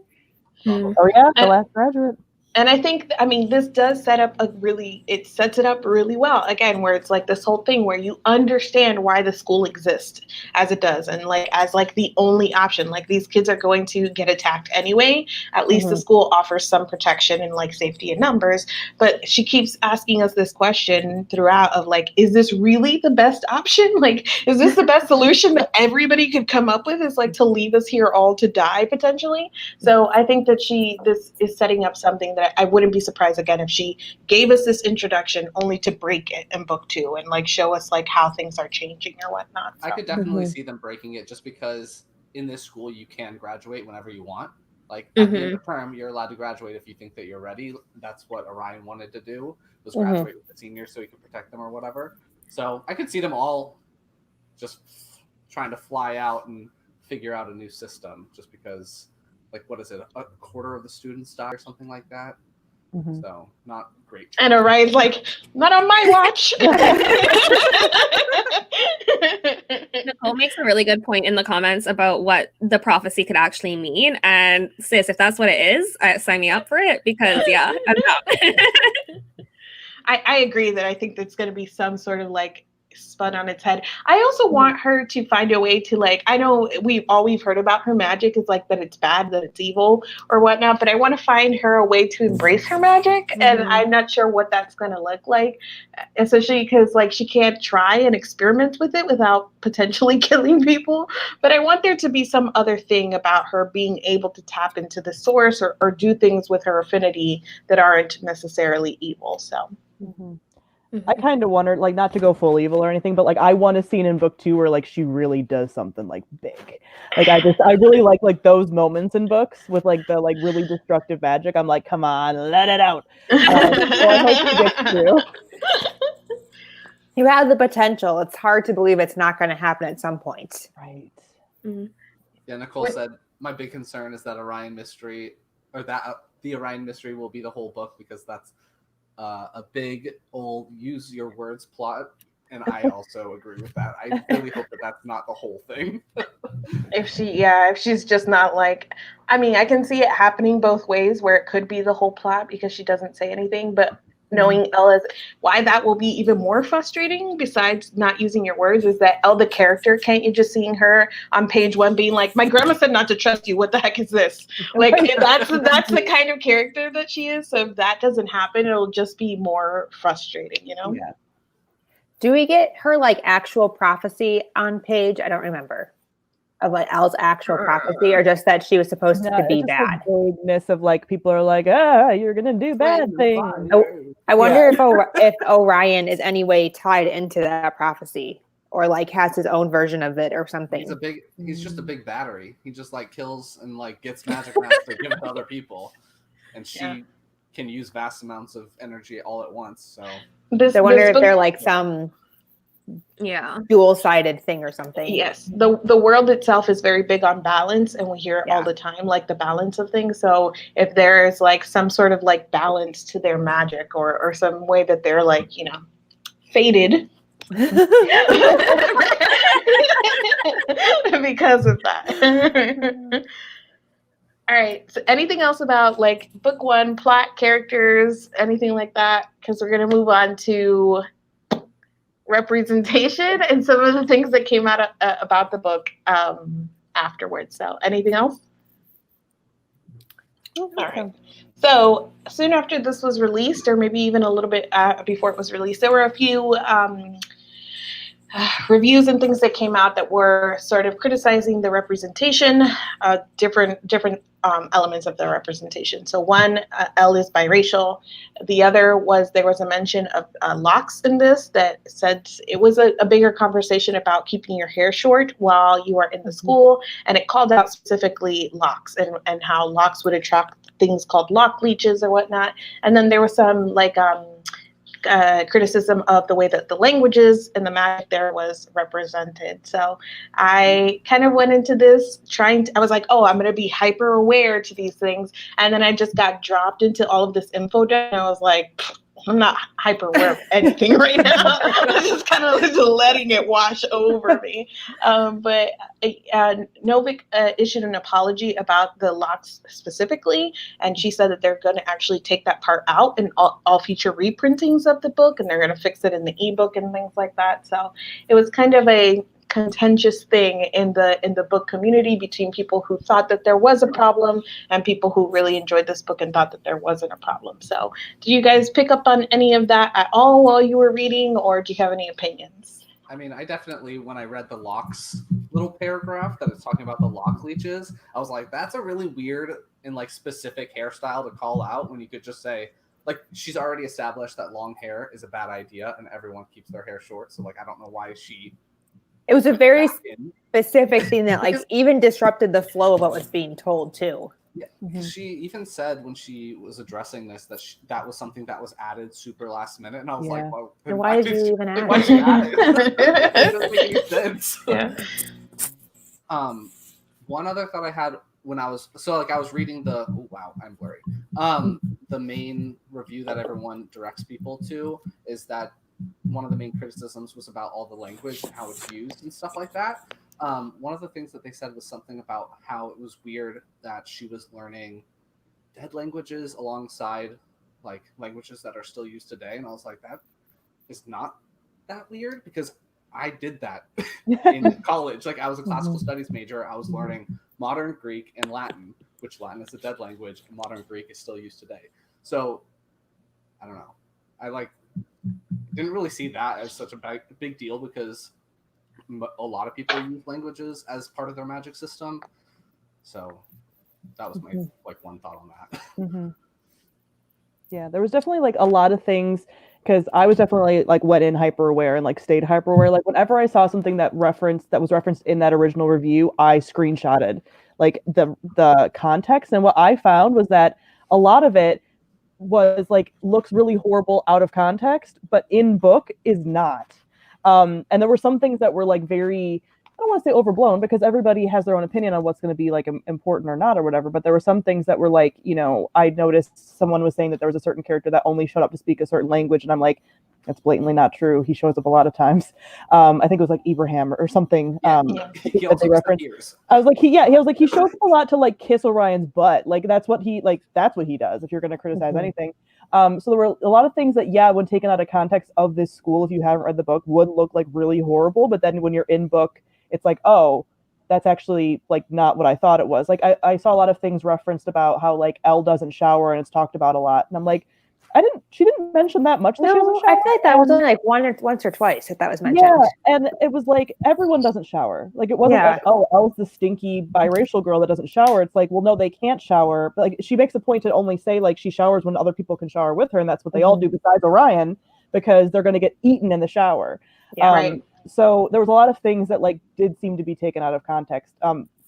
Hmm. Oh yeah, the last graduate. And I think, I mean, this does set up it sets it up really well. Again, where it's like this whole thing where you understand why the school exists as it does. And like, as like the only option, like these kids are going to get attacked anyway. At least the school offers some protection and like safety in numbers. But she keeps asking us this question throughout of like, is this really the best option? Like, is this the best solution that everybody could come up with, is like to leave us here all to die potentially? So I think that this is setting up something that I wouldn't be surprised again if she gave us this introduction only to break it in book 2 and like show us like how things are changing or whatnot. So. I could definitely see them breaking it just because in this school you can graduate whenever you want. Like at the end of the term, you're allowed to graduate if you think that you're ready. That's what Orion wanted to do, was graduate with the seniors so he could protect them or whatever. So I could see them all just trying to fly out and figure out a new system just because, like, what is it? A quarter of the students die or something like that. So not great. And Orion's like, not on my watch. Nicole makes a really good point in the comments about what the prophecy could actually mean. And sis, if that's what it is, sign me up for it because yeah, I'm down. I agree that I think that's going to be some sort of like spun on its head. I also want her to find a way to like, I know we've heard about her magic is like that it's bad, that it's evil or whatnot, but I want to find her a way to embrace her magic. And I'm not sure what that's going to look like, especially because like she can't try and experiment with it without potentially killing people. But I want there to be some other thing about her being able to tap into the source or do things with her affinity that aren't necessarily evil. So I kind of wondered, like, not to go full evil or anything, but like I want a scene in book 2 where like she really does something like big. Like I really like those moments in books with like the like really destructive magic. I'm like, come on, let it out. So I hope she gets through. You have the potential. It's hard to believe it's not going to happen at some point. Right. Yeah, Nicole said my big concern is that Orion mystery, or that the Orion mystery will be the whole book because that's a big old use your words plot, and I also agree with that. I really hope that that's not the whole thing. If she's just not like, I mean, I can see it happening both ways where it could be the whole plot because she doesn't say anything, but knowing Ella's, why that will be even more frustrating besides not using your words is that Elle, the character, can't you just seeing her on page 1 being like, my grandma said not to trust you, what the heck is this? Like that's the kind of character that she is. So if that doesn't happen, it'll just be more frustrating, you know? Yeah. Do we get her like actual prophecy on page? I don't remember. Of like Elle's actual prophecy, or just that she was supposed to be bad. The vagueness of like people are like, you're gonna do bad things. I wonder if Orion is any way tied into that prophecy, or like has his own version of it or something. He's just a big battery. He just like kills and like gets magic rounds to give to other people, and she can use vast amounts of energy all at once. So I wonder if they're like some dual-sided thing or something. Yes, the world itself is very big on balance, and we hear it all the time, like the balance of things. So if there's like some sort of like balance to their magic or some way that they're like, you know, fated because of that. All right, so anything else about like book 1, plot, characters, anything like that? Because we're going to move on to representation and some of the things that came out about the book afterwards. So anything else? All right. So soon after this was released, or maybe even a little bit before it was released, there were a few reviews and things that came out that were sort of criticizing the representation, different elements of the representation. So one, Elle is biracial. The other was there was a mention of locks in this that said it was a bigger conversation about keeping your hair short while you are in the school. And it called out specifically locks and how locks would attract things called lock leeches or whatnot. And then there was some like criticism of the way that the languages and the magic there was represented. So I kind of went into this I was like, oh, I'm going to be hyper aware to these things. And then I just got dropped into all of this info dump, and I was like, I'm not hyper aware of anything right now. I'm just kind of just letting it wash over me. But Novik issued an apology about the locks specifically, and she said that they're going to actually take that part out in all future reprintings of the book, and they're going to fix it in the ebook and things like that. So it was kind of a contentious thing in the book community between people who thought that there was a problem and people who really enjoyed this book and thought that there wasn't a problem. So did you guys pick up on any of that at all while you were reading, or do you have any opinions? I mean, I definitely, when I read the locks little paragraph that is talking about the lock leeches, I was like, that's a really weird and like specific hairstyle to call out when you could just say, like, she's already established that long hair is a bad idea and everyone keeps their hair short. So like, I don't know why she. It was a very specific thing that like even disrupted the flow of what was being told too. Yeah, she even said when she was addressing this that that was something that was added super last minute, and I was like, "Well, why did you even add it? Why did you add it? It doesn't make any sense." Yeah. One other thought I had when I was I was reading the I'm blurry. The main review that everyone directs people to is that one of the main criticisms was about all the language and how it's used and stuff like that. One of the things that they said was something about how it was weird that she was learning dead languages alongside like languages that are still used today. And I was like, that is not that weird because I did that in college. Like I was a classical studies major. I was learning modern Greek and Latin, which Latin is a dead language and modern Greek is still used today. So I don't know. I didn't really see that as such a big deal because a lot of people use languages as part of their magic system. So that was my one thought on that. Yeah, there was definitely like a lot of things because I was definitely like went in hyper aware and like stayed hyper aware. Like whenever I saw something that was referenced in that original review, I screenshotted like the context. And what I found was that a lot of it was like looks really horrible out of context, but in book is not. And there were some things that were like very, I don't want to say overblown because everybody has their own opinion on what's going to be like important or not or whatever. But there were some things that were like, you know, I noticed someone was saying that there was a certain character that only showed up to speak a certain language. And I'm like, that's blatantly not true. He shows up a lot of times. I think it was like Abraham or something. He also they referenced. I was like, he shows up a lot to like kiss Orion's butt. Like that's what he does if you're going to criticize anything. So there were a lot of things that, when taken out of context of this school, if you haven't read the book, would look like really horrible. But then when you're in book, it's like, oh, that's actually like not what I thought it was. Like I saw a lot of things referenced about how like Elle doesn't shower and it's talked about a lot. And I'm like, she didn't mention that much. No, I feel like that was only like once or twice that was mentioned. Yeah, and it was like everyone doesn't shower. Like it wasn't like, oh, Elle's the stinky biracial girl that doesn't shower. It's like, well, no, they can't shower. But like she makes a point to only say like she showers when other people can shower with her, and that's what they all do besides Orion, because they're going to get eaten in the shower. Yeah, right. So there was a lot of things that like did seem to be taken out of context.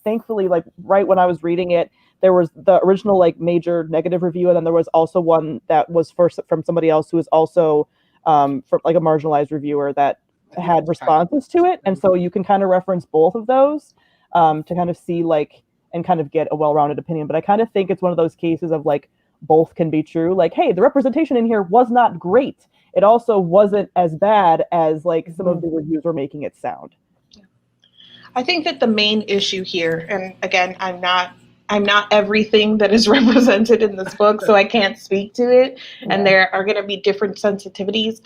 Thankfully, like right when I was reading it, there was the original like major negative review, and then there was also one that was first from somebody else who was also from like a marginalized reviewer that had responses to it, and so you can kind of reference both of those to kind of see like and kind of get a well-rounded opinion. But I kind of think it's one of those cases of like both can be true. Like, hey, the representation in here was not great. It also wasn't as bad as like some of the reviews were making it sound. I think that the main issue here, and again, I'm not everything that is represented in this book, so I can't speak to it. Yeah. And there are going to be different sensitivities,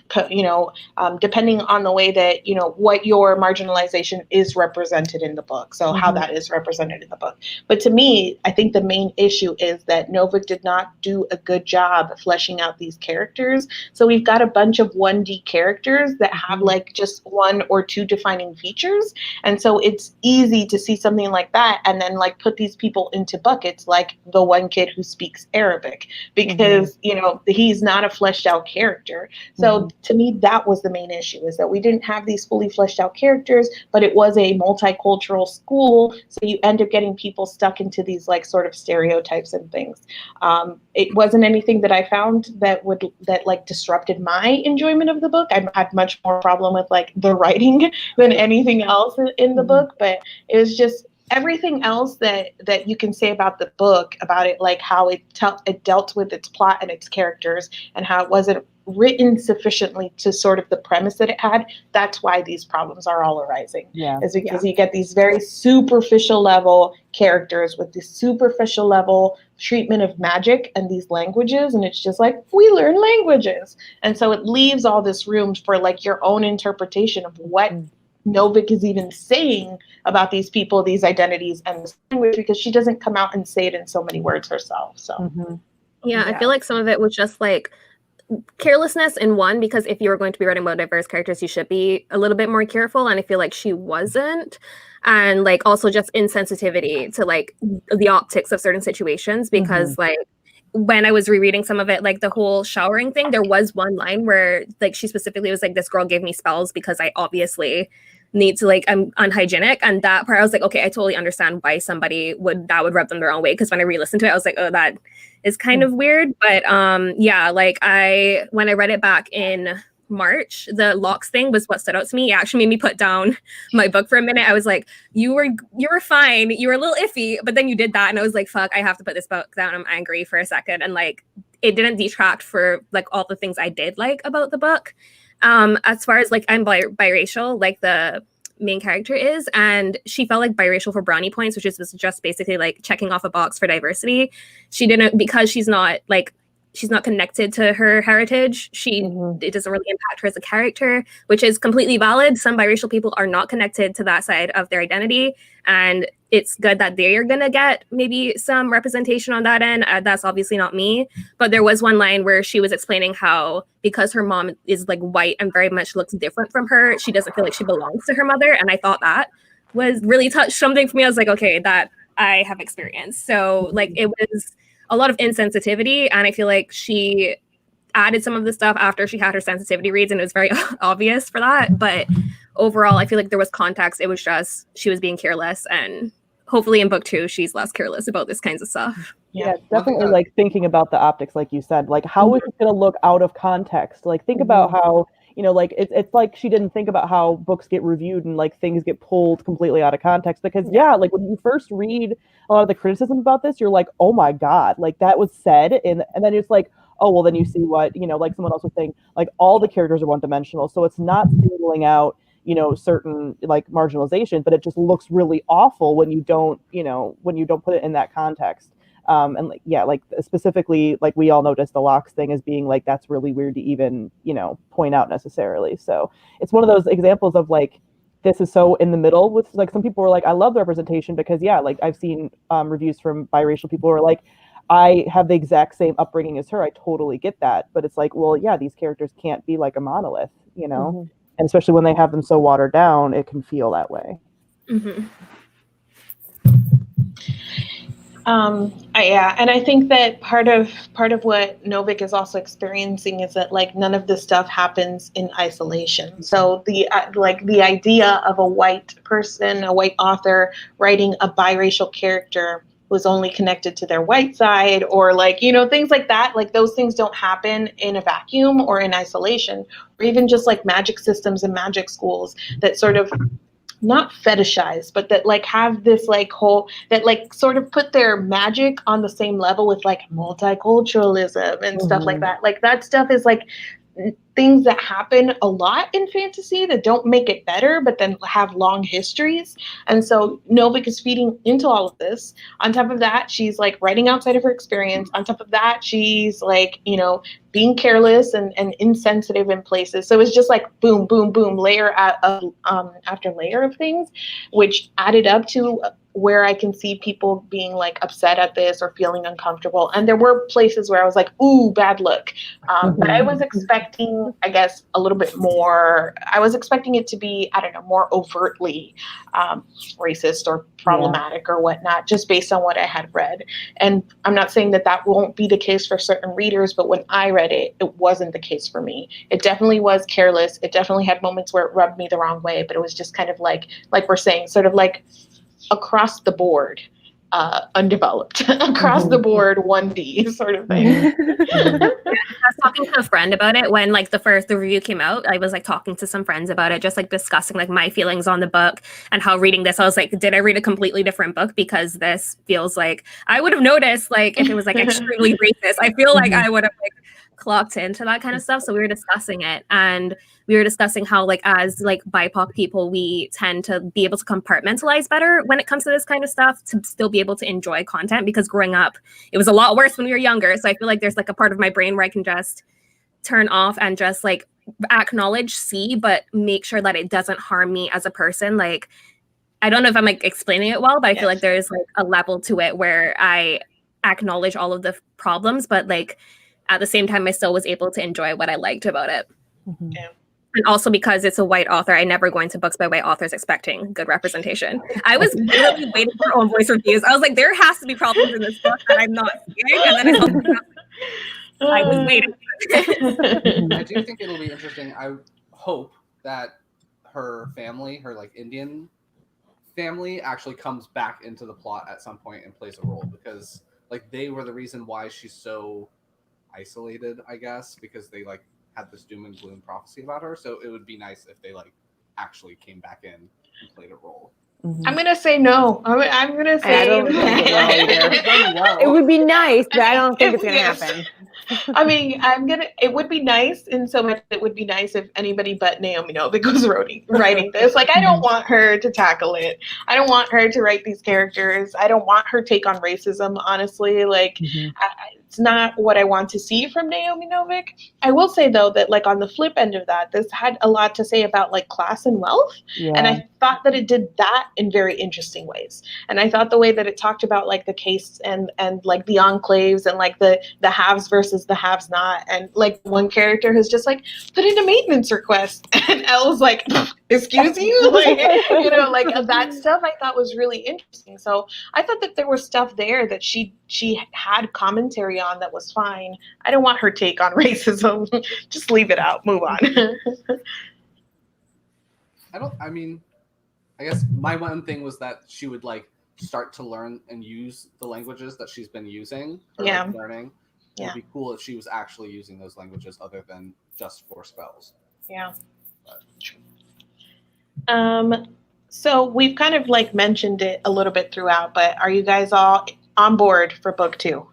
depending on the way that, what your marginalization is represented in the book. So how that is represented in the book. But to me, I think the main issue is that Novik did not do a good job of fleshing out these characters. So we've got a bunch of 1D characters that have like just one or two defining features. And so it's easy to see something like that and then like put these people into buckets like the one kid who speaks Arabic because he's not a fleshed out character. So to me that was the main issue, is that we didn't have these fully fleshed out characters, but it was a multicultural school, so you end up getting people stuck into these like sort of stereotypes and things. It wasn't anything that I found that like disrupted my enjoyment of the book. I had much more problem with like the writing than anything else in the book, but it was just everything else that you can say about the book, about it, like how it dealt with its plot and its characters, and how it wasn't written sufficiently to sort of the premise that it had. That's why these problems are all arising. Yeah. Is because you get these very superficial level characters with this superficial level treatment of magic and these languages, and it's just like, we learn languages. And so it leaves all this room for like your own interpretation of what Novik is even saying about these people, these identities, and this language, because she doesn't come out and say it in so many words herself. So yeah, I feel like some of it was just like carelessness in one, because if you were going to be writing about diverse characters, you should be a little bit more careful, and I feel like she wasn't. And like also just insensitivity to like the optics of certain situations, because like when I was rereading some of it, like the whole showering thing, there was one line where like she specifically was like, this girl gave me spells because I obviously need to, like, I'm unhygienic. And that part I was like, okay, I totally understand why somebody would rub them the wrong way, because when I re-listened to it I was like, oh, that is kind of weird. But yeah, like when I read it back in March, the locks thing was what stood out to me. It actually made me put down my book for a minute. I was like, you were fine, you were a little iffy, but then you did that and I was like, fuck, I have to put this book down. I'm angry for a second. And like it didn't detract for like all the things I did like about the book. As far as like I'm biracial, like the main character is, and she felt like biracial for brownie points, which is just basically like checking off a box for diversity. She didn't, because she's not connected to her heritage. It doesn't really impact her as a character, which is completely valid. Some biracial people are not connected to that side of their identity, and it's good that they are gonna get maybe some representation on that end. That's obviously not me, but there was one line where she was explaining how because her mom is like white and very much looks different from her, she doesn't feel like she belongs to her mother, and I thought that was really touched something for me. I was like, okay, that I have experienced. So like it was a lot of insensitivity, and I feel like she added some of the stuff after she had her sensitivity reads, and it was very obvious for that. But overall, I feel like there was context. It was just she was being careless, and hopefully in book 2 she's less careless about this kinds of stuff. Yeah, definitely like thinking about the optics, like you said, like how is it going to look out of context? Like think about how, you know, like it's like she didn't think about how books get reviewed and like things get pulled completely out of context, because like when you first read a lot of the criticism about this, you're like, oh my God, like that was said. And then it's like, oh, well, then you see what, you know, like someone else was saying, like all the characters are one-dimensional. So it's not singling out, you know, certain like marginalization, but it just looks really awful when you don't, you know, when you don't put it in that context. And like, yeah, like specifically, like we all noticed the locks thing as being like, that's really weird to even, you know, point out necessarily. So it's one of those examples of like, this is so in the middle with like, some people were like, I love the representation because yeah, like I've seen reviews from biracial people who are like, I have the exact same upbringing as her. I totally get that. But it's like, well, yeah, these characters can't be like a monolith, you know? And especially when they have them so watered down, it can feel that way. Yeah, and I think that part of what Novik is also experiencing is that like none of this stuff happens in isolation. So the the idea of a white person, a white author writing a biracial character was only connected to their white side, or like, you know, things like that, like those things don't happen in a vacuum or in isolation, or even just like magic systems and magic schools that sort of not fetishize, but that like have this like whole, that like sort of put their magic on the same level with like multiculturalism and stuff like that. Like that stuff is like things that happen a lot in fantasy that don't make it better, but then have long histories. And so Novik is feeding into all of this. On top of that, she's like writing outside of her experience. On top of that, she's like, you know, being careless and insensitive in places. So it's just like boom, boom, boom, layer after layer of things, which added up to where I can see people being like upset at this or feeling uncomfortable. And there were places where I was like, ooh, bad look. But I was expecting, I guess, a little bit more. I was expecting it to be, I don't know, more overtly racist or problematic or whatnot, just based on what I had read. And I'm not saying that that won't be the case for certain readers, but when I read it, it wasn't the case for me. It definitely was careless. It definitely had moments where it rubbed me the wrong way, but it was just kind of like we're saying, sort of like across the board, undeveloped, across the board 1D sort of thing. I was talking to a friend about it when like the review came out. I was like talking to some friends about it, just like discussing like my feelings on the book and how reading this, I was like, did I read a completely different book? Because this feels like I would have noticed like if it was like extremely racist. I feel like I would have like clocked into that kind of stuff. So we were discussing it, and we were discussing how like as like BIPOC people, we tend to be able to compartmentalize better when it comes to this kind of stuff to still be able to enjoy content, because growing up, it was a lot worse when we were younger. So I feel like there's like a part of my brain where I can just turn off and just like acknowledge, see, but make sure that it doesn't harm me as a person. Like, I don't know if I'm like explaining it well, but I feel like there's like a level to it where I acknowledge all of the problems, but like at the same time, I still was able to enjoy what I liked about it. Mm-hmm. Yeah. And also because it's a white author, I never go into books by white authors expecting good representation. I was literally waiting for own voice reviews. I was like, there has to be problems in this book that I'm not seeing. And then I saw I was waiting. I do think it'll be interesting. I hope that her family, her like Indian family, actually comes back into the plot at some point and plays a role, because like they were the reason why she's so isolated, I guess, because they like had this doom and gloom prophecy about her. So it would be nice if they like actually came back in and played a role. Mm-hmm. I'm gonna say no. I'm gonna say I don't think it will either. It would be nice, but I don't think it's gonna happen. I mean, it would be nice in so much it would be nice if anybody but Naomi Novik was writing this. Like, I don't want her to tackle it. I don't want her to write these characters. I don't want her take on racism, honestly. Like, it's not what I want to see from Naomi Novik. I will say, though, that, like, on the flip end of that, this had a lot to say about, like, class and wealth. Yeah. And I thought that it did that in very interesting ways. And I thought the way that it talked about, like, the case and like, the enclaves and, like, the haves versus the haves not. And, like, one character who's just, like, put in a maintenance request. And Elle's like, excuse you? Like, you know, like, that stuff I thought was really interesting. So I thought that there was stuff there that she had commentary on that was fine. I don't want her take on racism. Just leave it out. Move on. I guess my one thing was that she would like start to learn and use the languages that she's been using or like, learning. It would be cool if she was actually using those languages other than just for spells. Yeah. So we've kind of like mentioned it a little bit throughout, but are you guys all on board for book 2?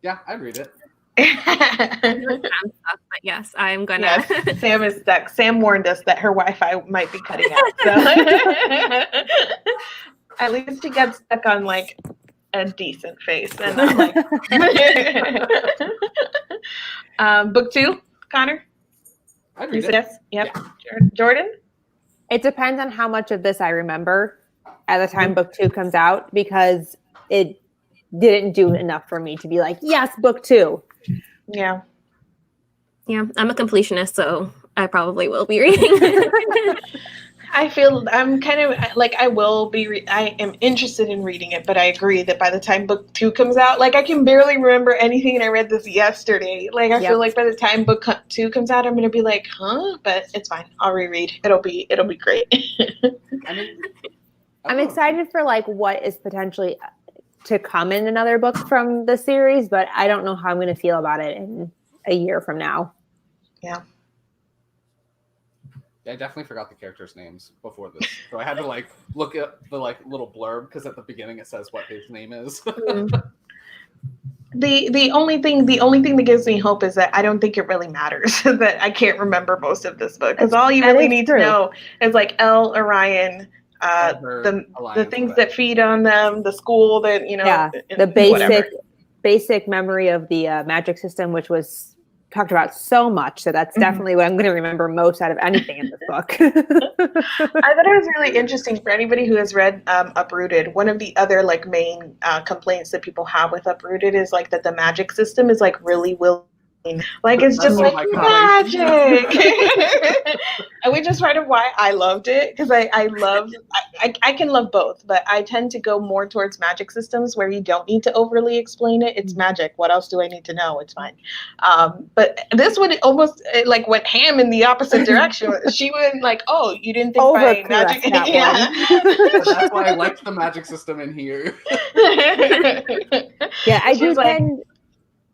Yeah, I'd read it. But yes, I'm gonna. Yes, Sam is stuck. Sam warned us that her Wi-Fi might be cutting out. So at least she got stuck on like a decent face and not like. Book 2, Connor. I'd read it. Yes. Yep. Yeah. Jordan. It depends on how much of this I remember at the time book 2 comes out, because it didn't do enough for me to be like, yes, book 2. Yeah. Yeah, I'm a completionist, so I probably will be reading. I feel I'm kind of like I will be. I am interested in reading it, but I agree that by the time book 2 comes out, like I can barely remember anything, and I read this yesterday. Like I feel like by the time book 2 comes out, I'm gonna be like, huh? But it's fine. I'll reread. It'll be great. I'm excited for like what is potentially to come in another book from the series, but I don't know how I'm going to feel about it in a year from now. Yeah. Yeah, I definitely forgot the characters' names before this, so I had to like look at the like little blurb, because at the beginning it says what his name is. The only thing that gives me hope is that I don't think it really matters that I can't remember most of this book, because all you really need to know is like Elle, Orion, the things that feed on them, the school that the basic memory of the magic system, which was talked about so much. So that's definitely what I'm going to remember most out of anything in this book. I thought it was really interesting for anybody who has read Uprooted. One of the other like main complaints that people have with Uprooted is like that the magic system is like really like it's just like magic. Which is part of why I loved it, because I can love both, but I tend to go more towards magic systems where you don't need to overly explain it. It's magic. What else do I need to know? It's fine. But this one almost like went ham in the opposite direction. She went like, oh, you didn't think by magic? That's why I liked the magic system in here. Yeah,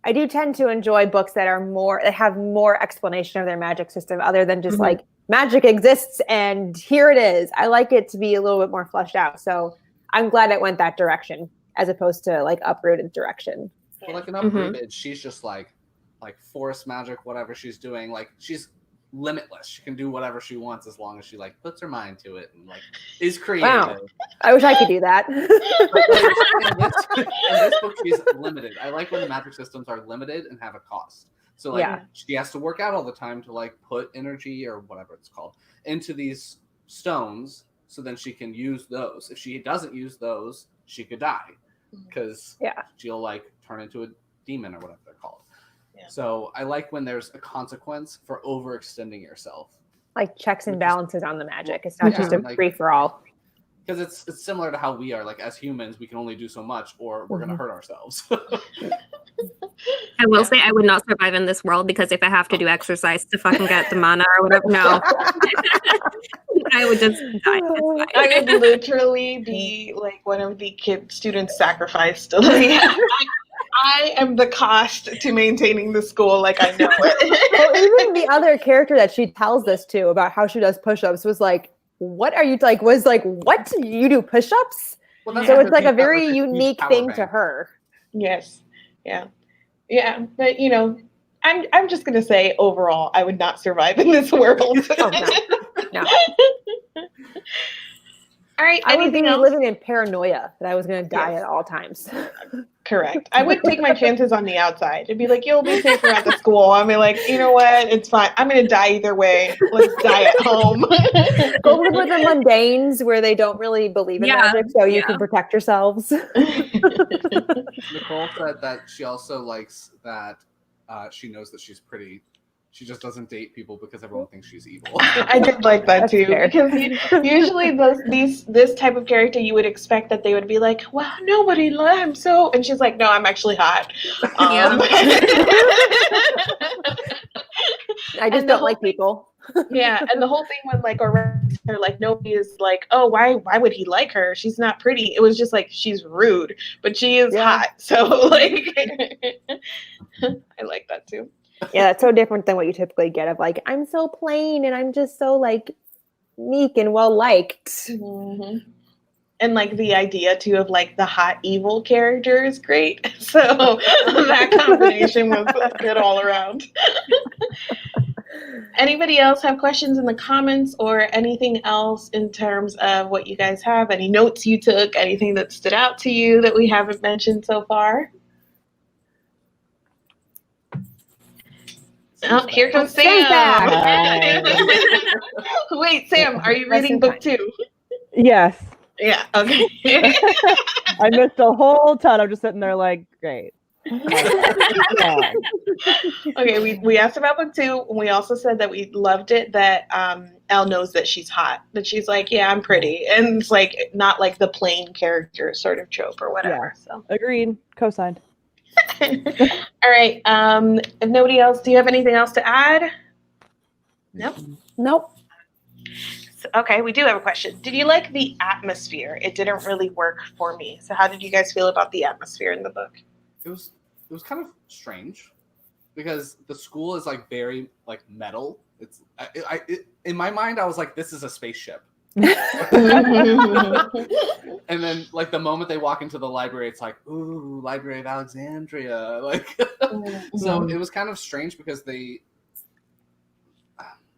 I do tend to enjoy books that have more explanation of their magic system other than just like magic exists and here it is. I like it to be a little bit more fleshed out. So I'm glad it went that direction as opposed to like Uprooted direction. Well, like in Uprooted, she's just like like forest magic, whatever she's doing, like she's limitless. She can do whatever she wants as long as she like puts her mind to it and like is creative. Wow. I wish I could do that. But, like, in this book, she's limited. I like when the magic systems are limited and have a cost. So like Yeah. she has to work out all the time to like put energy or whatever it's called into these stones, so then she can use those. If she doesn't use those, she could die because Yeah. she'll like turn into a demon or whatever they're called. Yeah. So I like when there's a consequence for overextending yourself. Like checks and balances on the magic. It's not just a like- free for all. Because it's similar to how we are. Like as humans, we can only do so much, or we're gonna hurt ourselves. I will say I would not survive in this world because if I have to do exercise to fucking get the mana or whatever, no. I would just die. It's fine. I would literally be like one of the students sacrificed. Like, I am the cost to maintaining the school. Like I know it. Well, even the other character that she tells this to about how she does push-ups was like, what are you like? Was like, what, you do push-ups? Well, that's So like it's the like a thing about, very like, a huge unique power thing to bank. her. Yes. Yeah. Yeah. But you know, I'm just gonna say overall, I would not survive in this world. Oh, no. All right. I would be Anything else? living in paranoia that I was going to die Yes. at all times. Correct. I would take my chances on the outside. It'd be like, you'll be safer at the school. I'd be like, you know what? It's fine. I'm going to die either way. Let's die at home. Go live with the mundanes where they don't really believe in Yeah, magic, so you yeah. can protect yourselves. Nicole said that she also likes that she knows that she's pretty. She just doesn't date people because everyone thinks she's evil. I did like that That's too. fair. Because usually this type of character, you would expect that they would be like, well, nobody I'm so, and she's like, no, I'm actually hot. I just the don't whole like people. Yeah, and the whole thing with like Orion, like nobody is like, oh, why would he like her? She's not pretty. It was just like she's rude, but she is hot. So like, I like that too. Yeah, that's so different than what you typically get of like, I'm so plain and I'm just so like meek and well liked. Mm-hmm. And like the idea too of like the hot evil character is great. So that combination was good all around. Anybody else have questions in the comments or anything else in terms of what you guys have? Any notes you took? Anything that stood out to you that we haven't mentioned so far? Oh, here comes Sam. Wait, Sam, are you reading book 2? Yes. Yeah, okay. I missed a whole ton. I'm just sitting there like, great. Yeah. Okay, we asked about book 2, and we also said that we loved it that Elle knows that she's hot. That she's like, yeah, I'm pretty. And it's like not like the plain character sort of trope or whatever. So Agreed. Co-signed. all right. If nobody else, do you have anything else to add? Nope. So, okay, we do have a question. Did you like the atmosphere? It didn't really work for me. So how did you guys feel about the atmosphere in the book? It was kind of strange because the school is like very like metal. It's in my mind I was like, this is a spaceship. And then like the moment they walk into the library, it's like, ooh, Library of Alexandria. Like so it was kind of strange because they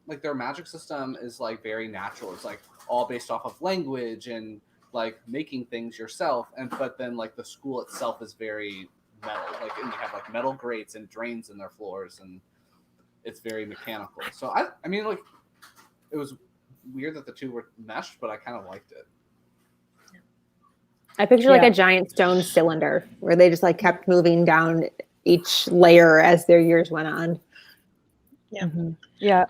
like their magic system is like very natural. It's like all based off of language and like making things yourself. But then like the school itself is very metal. Like and they have like metal grates and drains in their floors and it's very mechanical. So I mean like it was weird that the two were meshed, but I kind of liked it. I picture like a giant stone cylinder where they just like kept moving down each layer as their years went on. Yeah. Mm-hmm. Yeah.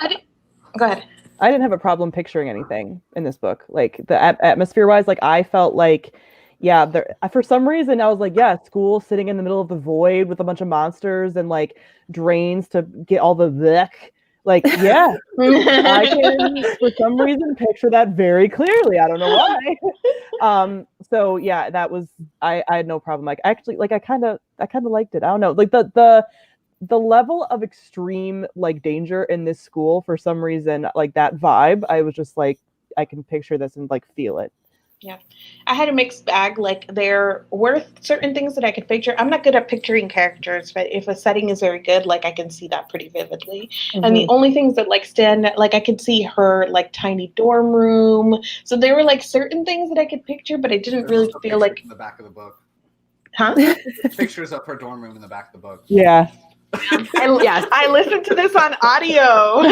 Go ahead. I didn't have a problem picturing anything in this book. Like the atmosphere wise, like I felt like, for some reason I was like, school sitting in the middle of the void with a bunch of monsters and like drains to get all the blech. Like, I can for some reason picture that very clearly. I don't know why. So yeah, that was I had no problem. Like actually, like I kind of liked it. I don't know. Like the level of extreme like danger in this school for some reason, like that vibe, I was just like, I can picture this and like feel it. I had a mixed bag. Like, there were certain things that I could picture. I'm not good at picturing characters, but if a setting is very good, like, I can see that pretty vividly. And the only things that like stand, like, I could see her like tiny dorm room. So there were like certain things that I could picture, but I didn't There's really also feel pictures like, in the back of the book. huh? Pictures of her dorm room in the back of the book. Yeah. I listened to this on audio.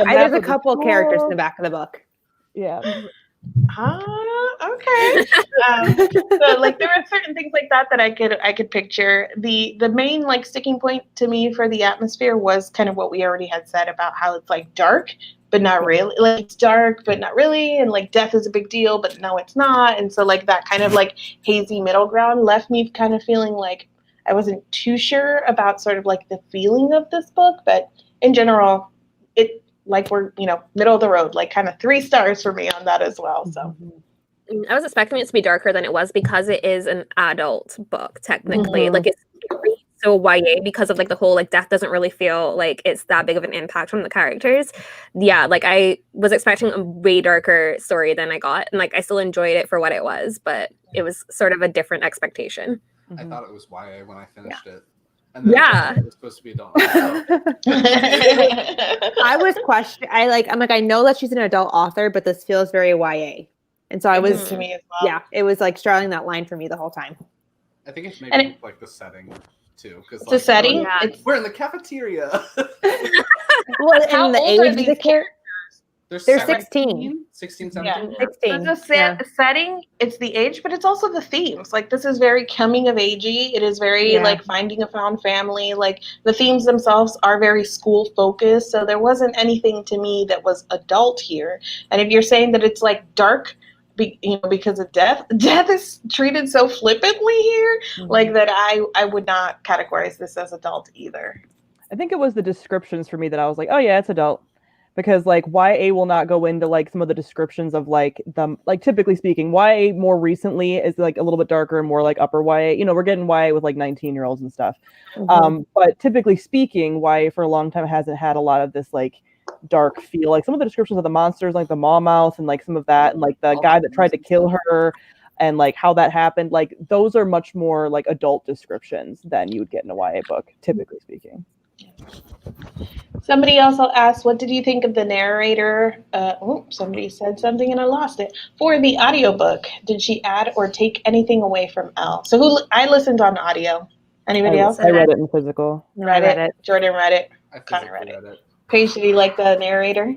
There's a couple characters in the back of the book. Yeah. Okay. So like there were certain things like that that I could picture. The main like sticking point to me for the atmosphere was kind of what we already had said about how it's like dark, but not really. Like it's dark, but not really, and like death is a big deal, but no, it's not. And so like that kind of like hazy middle ground left me kind of feeling like I wasn't too sure about sort of like the feeling of this book, but in general, it like we're, middle of the road, like kind of 3 stars for me on that as well. So I was expecting it to be darker than it was because it is an adult book, technically. Like it's so YA because of like the whole like death doesn't really feel like it's that big of an impact from the characters. Yeah, like I was expecting a way darker story than I got. And like I still enjoyed it for what it was, but it was sort of a different expectation. I thought it was YA when I finished it. And then it was supposed to be adult. I was questioning. I'm like, I know that she's an adult author, but this feels very YA. And so I was, to me as well. Yeah, it was like straddling that line for me the whole time. I think it's maybe like the setting too, because the setting. We're in the cafeteria. Well, and the age of the characters. They're 16. 16, 17. Yeah. 16. It's the setting, it's the age, but it's also the themes. Like this is very coming of agey. It is very like finding a found family. Like the themes themselves are very school focused. So there wasn't anything to me that was adult here. And if you're saying that it's like dark, because of death is treated so flippantly here, like that I would not categorize this as adult either. I think it was the descriptions for me that I was like, oh yeah, it's adult. Because like YA will not go into like some of the descriptions of like typically speaking, YA more recently is like a little bit darker and more like upper YA. We're getting YA with like 19-year-olds and stuff. But typically speaking, YA for a long time hasn't had a lot of this like dark feel. Like some of the descriptions of the monsters, like the maw mouth and like some of that, and like the guy that tried to kill her and like how that happened, like those are much more like adult descriptions than you would get in a YA book, typically speaking. Somebody else asked, what did you think of the narrator? Somebody said something and I lost it. For the audiobook, did she add or take anything away from Elle? So I listened on audio. Anybody else? I read it in physical. No, I read it. Jordan read it. Connor read it. Paige, did you like the narrator?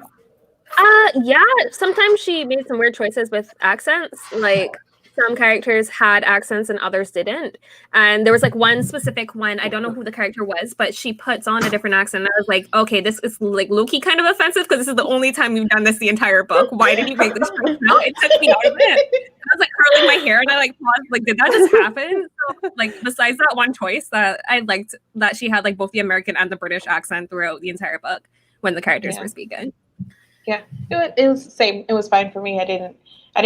Yeah. Sometimes she made some weird choices with accents. Like some characters had accents and others didn't. And there was like one specific one, I don't know who the character was, but she puts on a different accent. And I was like, okay, this is like low-key kind of offensive because this is the only time you've done this the entire book. Why did you make this choice? No, it took me out of it. I was like curling my hair and I like paused, like, did that just happen? So, like besides that one choice that I liked that she had like both the American and the British accent throughout the entire book when the characters were speaking. Yeah, it was the same. It was fine for me. I didn't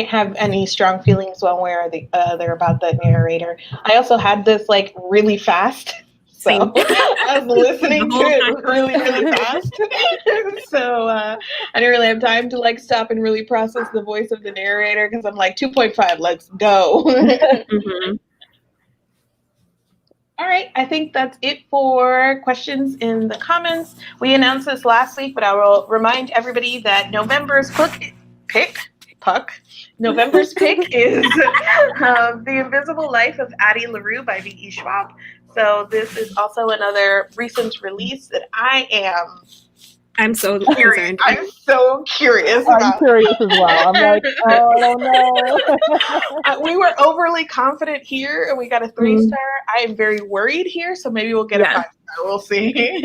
have any strong feelings one way or the other about the narrator. I also had this like really fast. So I was listening to it really, really fast. So I didn't really have time to like stop and really process the voice of the narrator because I'm like 2.5, let's go. All right, I think that's it for questions in the comments. We announced this last week, but I will remind everybody that November's pick is The Invisible Life of Addie LaRue by V.E. Schwab. So this is also another recent release that I'm so curious. I'm so curious. I'm curious as well. I'm like, oh no. We were overly confident here, and we got a 3-star. I am very worried here, so maybe we'll get a 5-star. We'll see.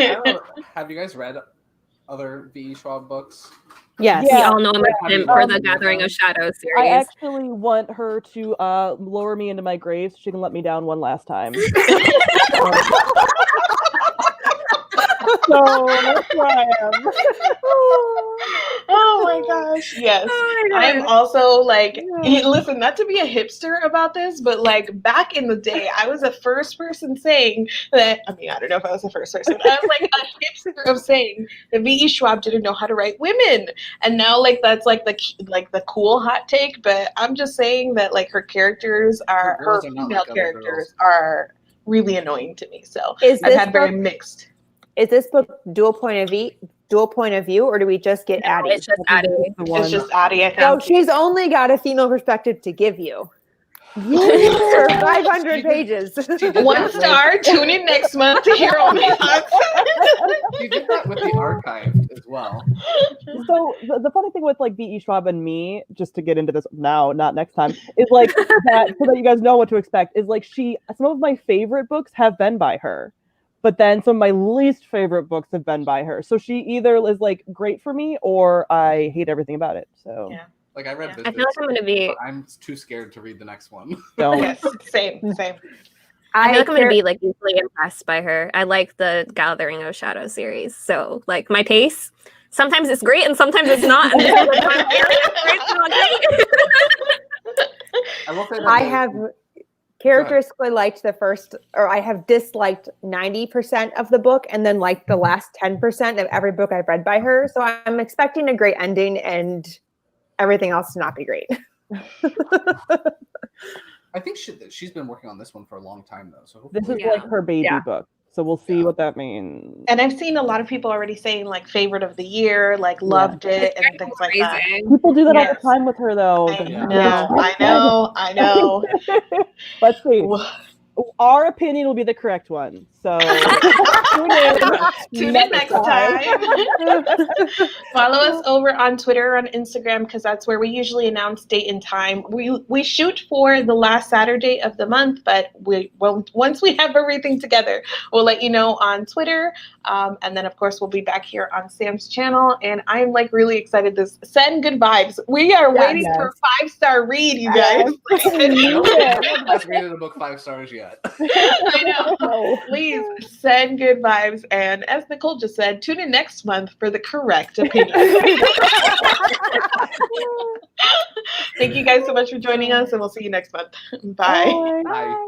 Have you guys read other V.E. Schwab books? Yes. We all know him for the Gathering of Shadows series. I actually want her to lower me into my grave so she can let me down one last time. So that's where I am. Oh my gosh, yes. Oh my I'm God. also like, Yeah. listen, not to be a hipster about this, but like back in the day, I was the first person saying that. I mean, I don't know if I was the first person. I was like a hipster of saying that V.E. Schwab didn't know how to write women, and now like that's like the cool hot take. But I'm just saying that like her characters Her her girls are not female like other characters are really annoying to me. So Is I've this had very book mixed. is this book dual point of view, or do we just get No, Addie? it's just Addie. The one. It's just Addie, I think. So she's only got a female perspective to give you for 500 pages. She did One that star. Tune in next month to hear all my thoughts. She did that with the archived as well. So the funny thing with like V.E. Schwab and me, just to get into this now, not next time, is like that so that you guys know what to expect, is like some of my favorite books have been by her. But then some of my least favorite books have been by her. So she either is like great for me or I hate everything about it. So Yeah. Like I read Yeah. this, I feel like I'm gonna be. but I'm too scared to read the next one. don't. Yes, same. I feel like I'm gonna be like easily impressed by her. I like the Gathering of Shadow series, so like my pace. Sometimes it's great and sometimes it's not. And this is, like, my favorite. It's not great. I will say that I have characteristically liked I have disliked 90% of the book and then liked the last 10% of every book I've read by her. So I'm expecting a great ending and everything else to not be great. I think she's been working on this one for a long time though. So This hopefully is like her baby Yeah. book. So we'll see what that means. And I've seen a lot of people already saying like favorite of the year, like loved it and things like that. Amazing. People do that all Yes. the time with her though. I know. Let's see. Our opinion will be the correct one. So tune in next time. Follow us over on Twitter or on Instagram because that's where we usually announce date and time. We shoot for the last Saturday of the month, but once we have everything together, we'll let you know on Twitter. And then of course we'll be back here on Sam's channel. And I'm like really excited. This Send Good Vibes. We are waiting for a 5-star read, you guys. I haven't rated a book 5 stars yet. I know. Please send good vibes. And as Nicole just said, tune in next month for the correct opinion. Thank you guys so much for joining us, and we'll see you next month. Bye. Bye.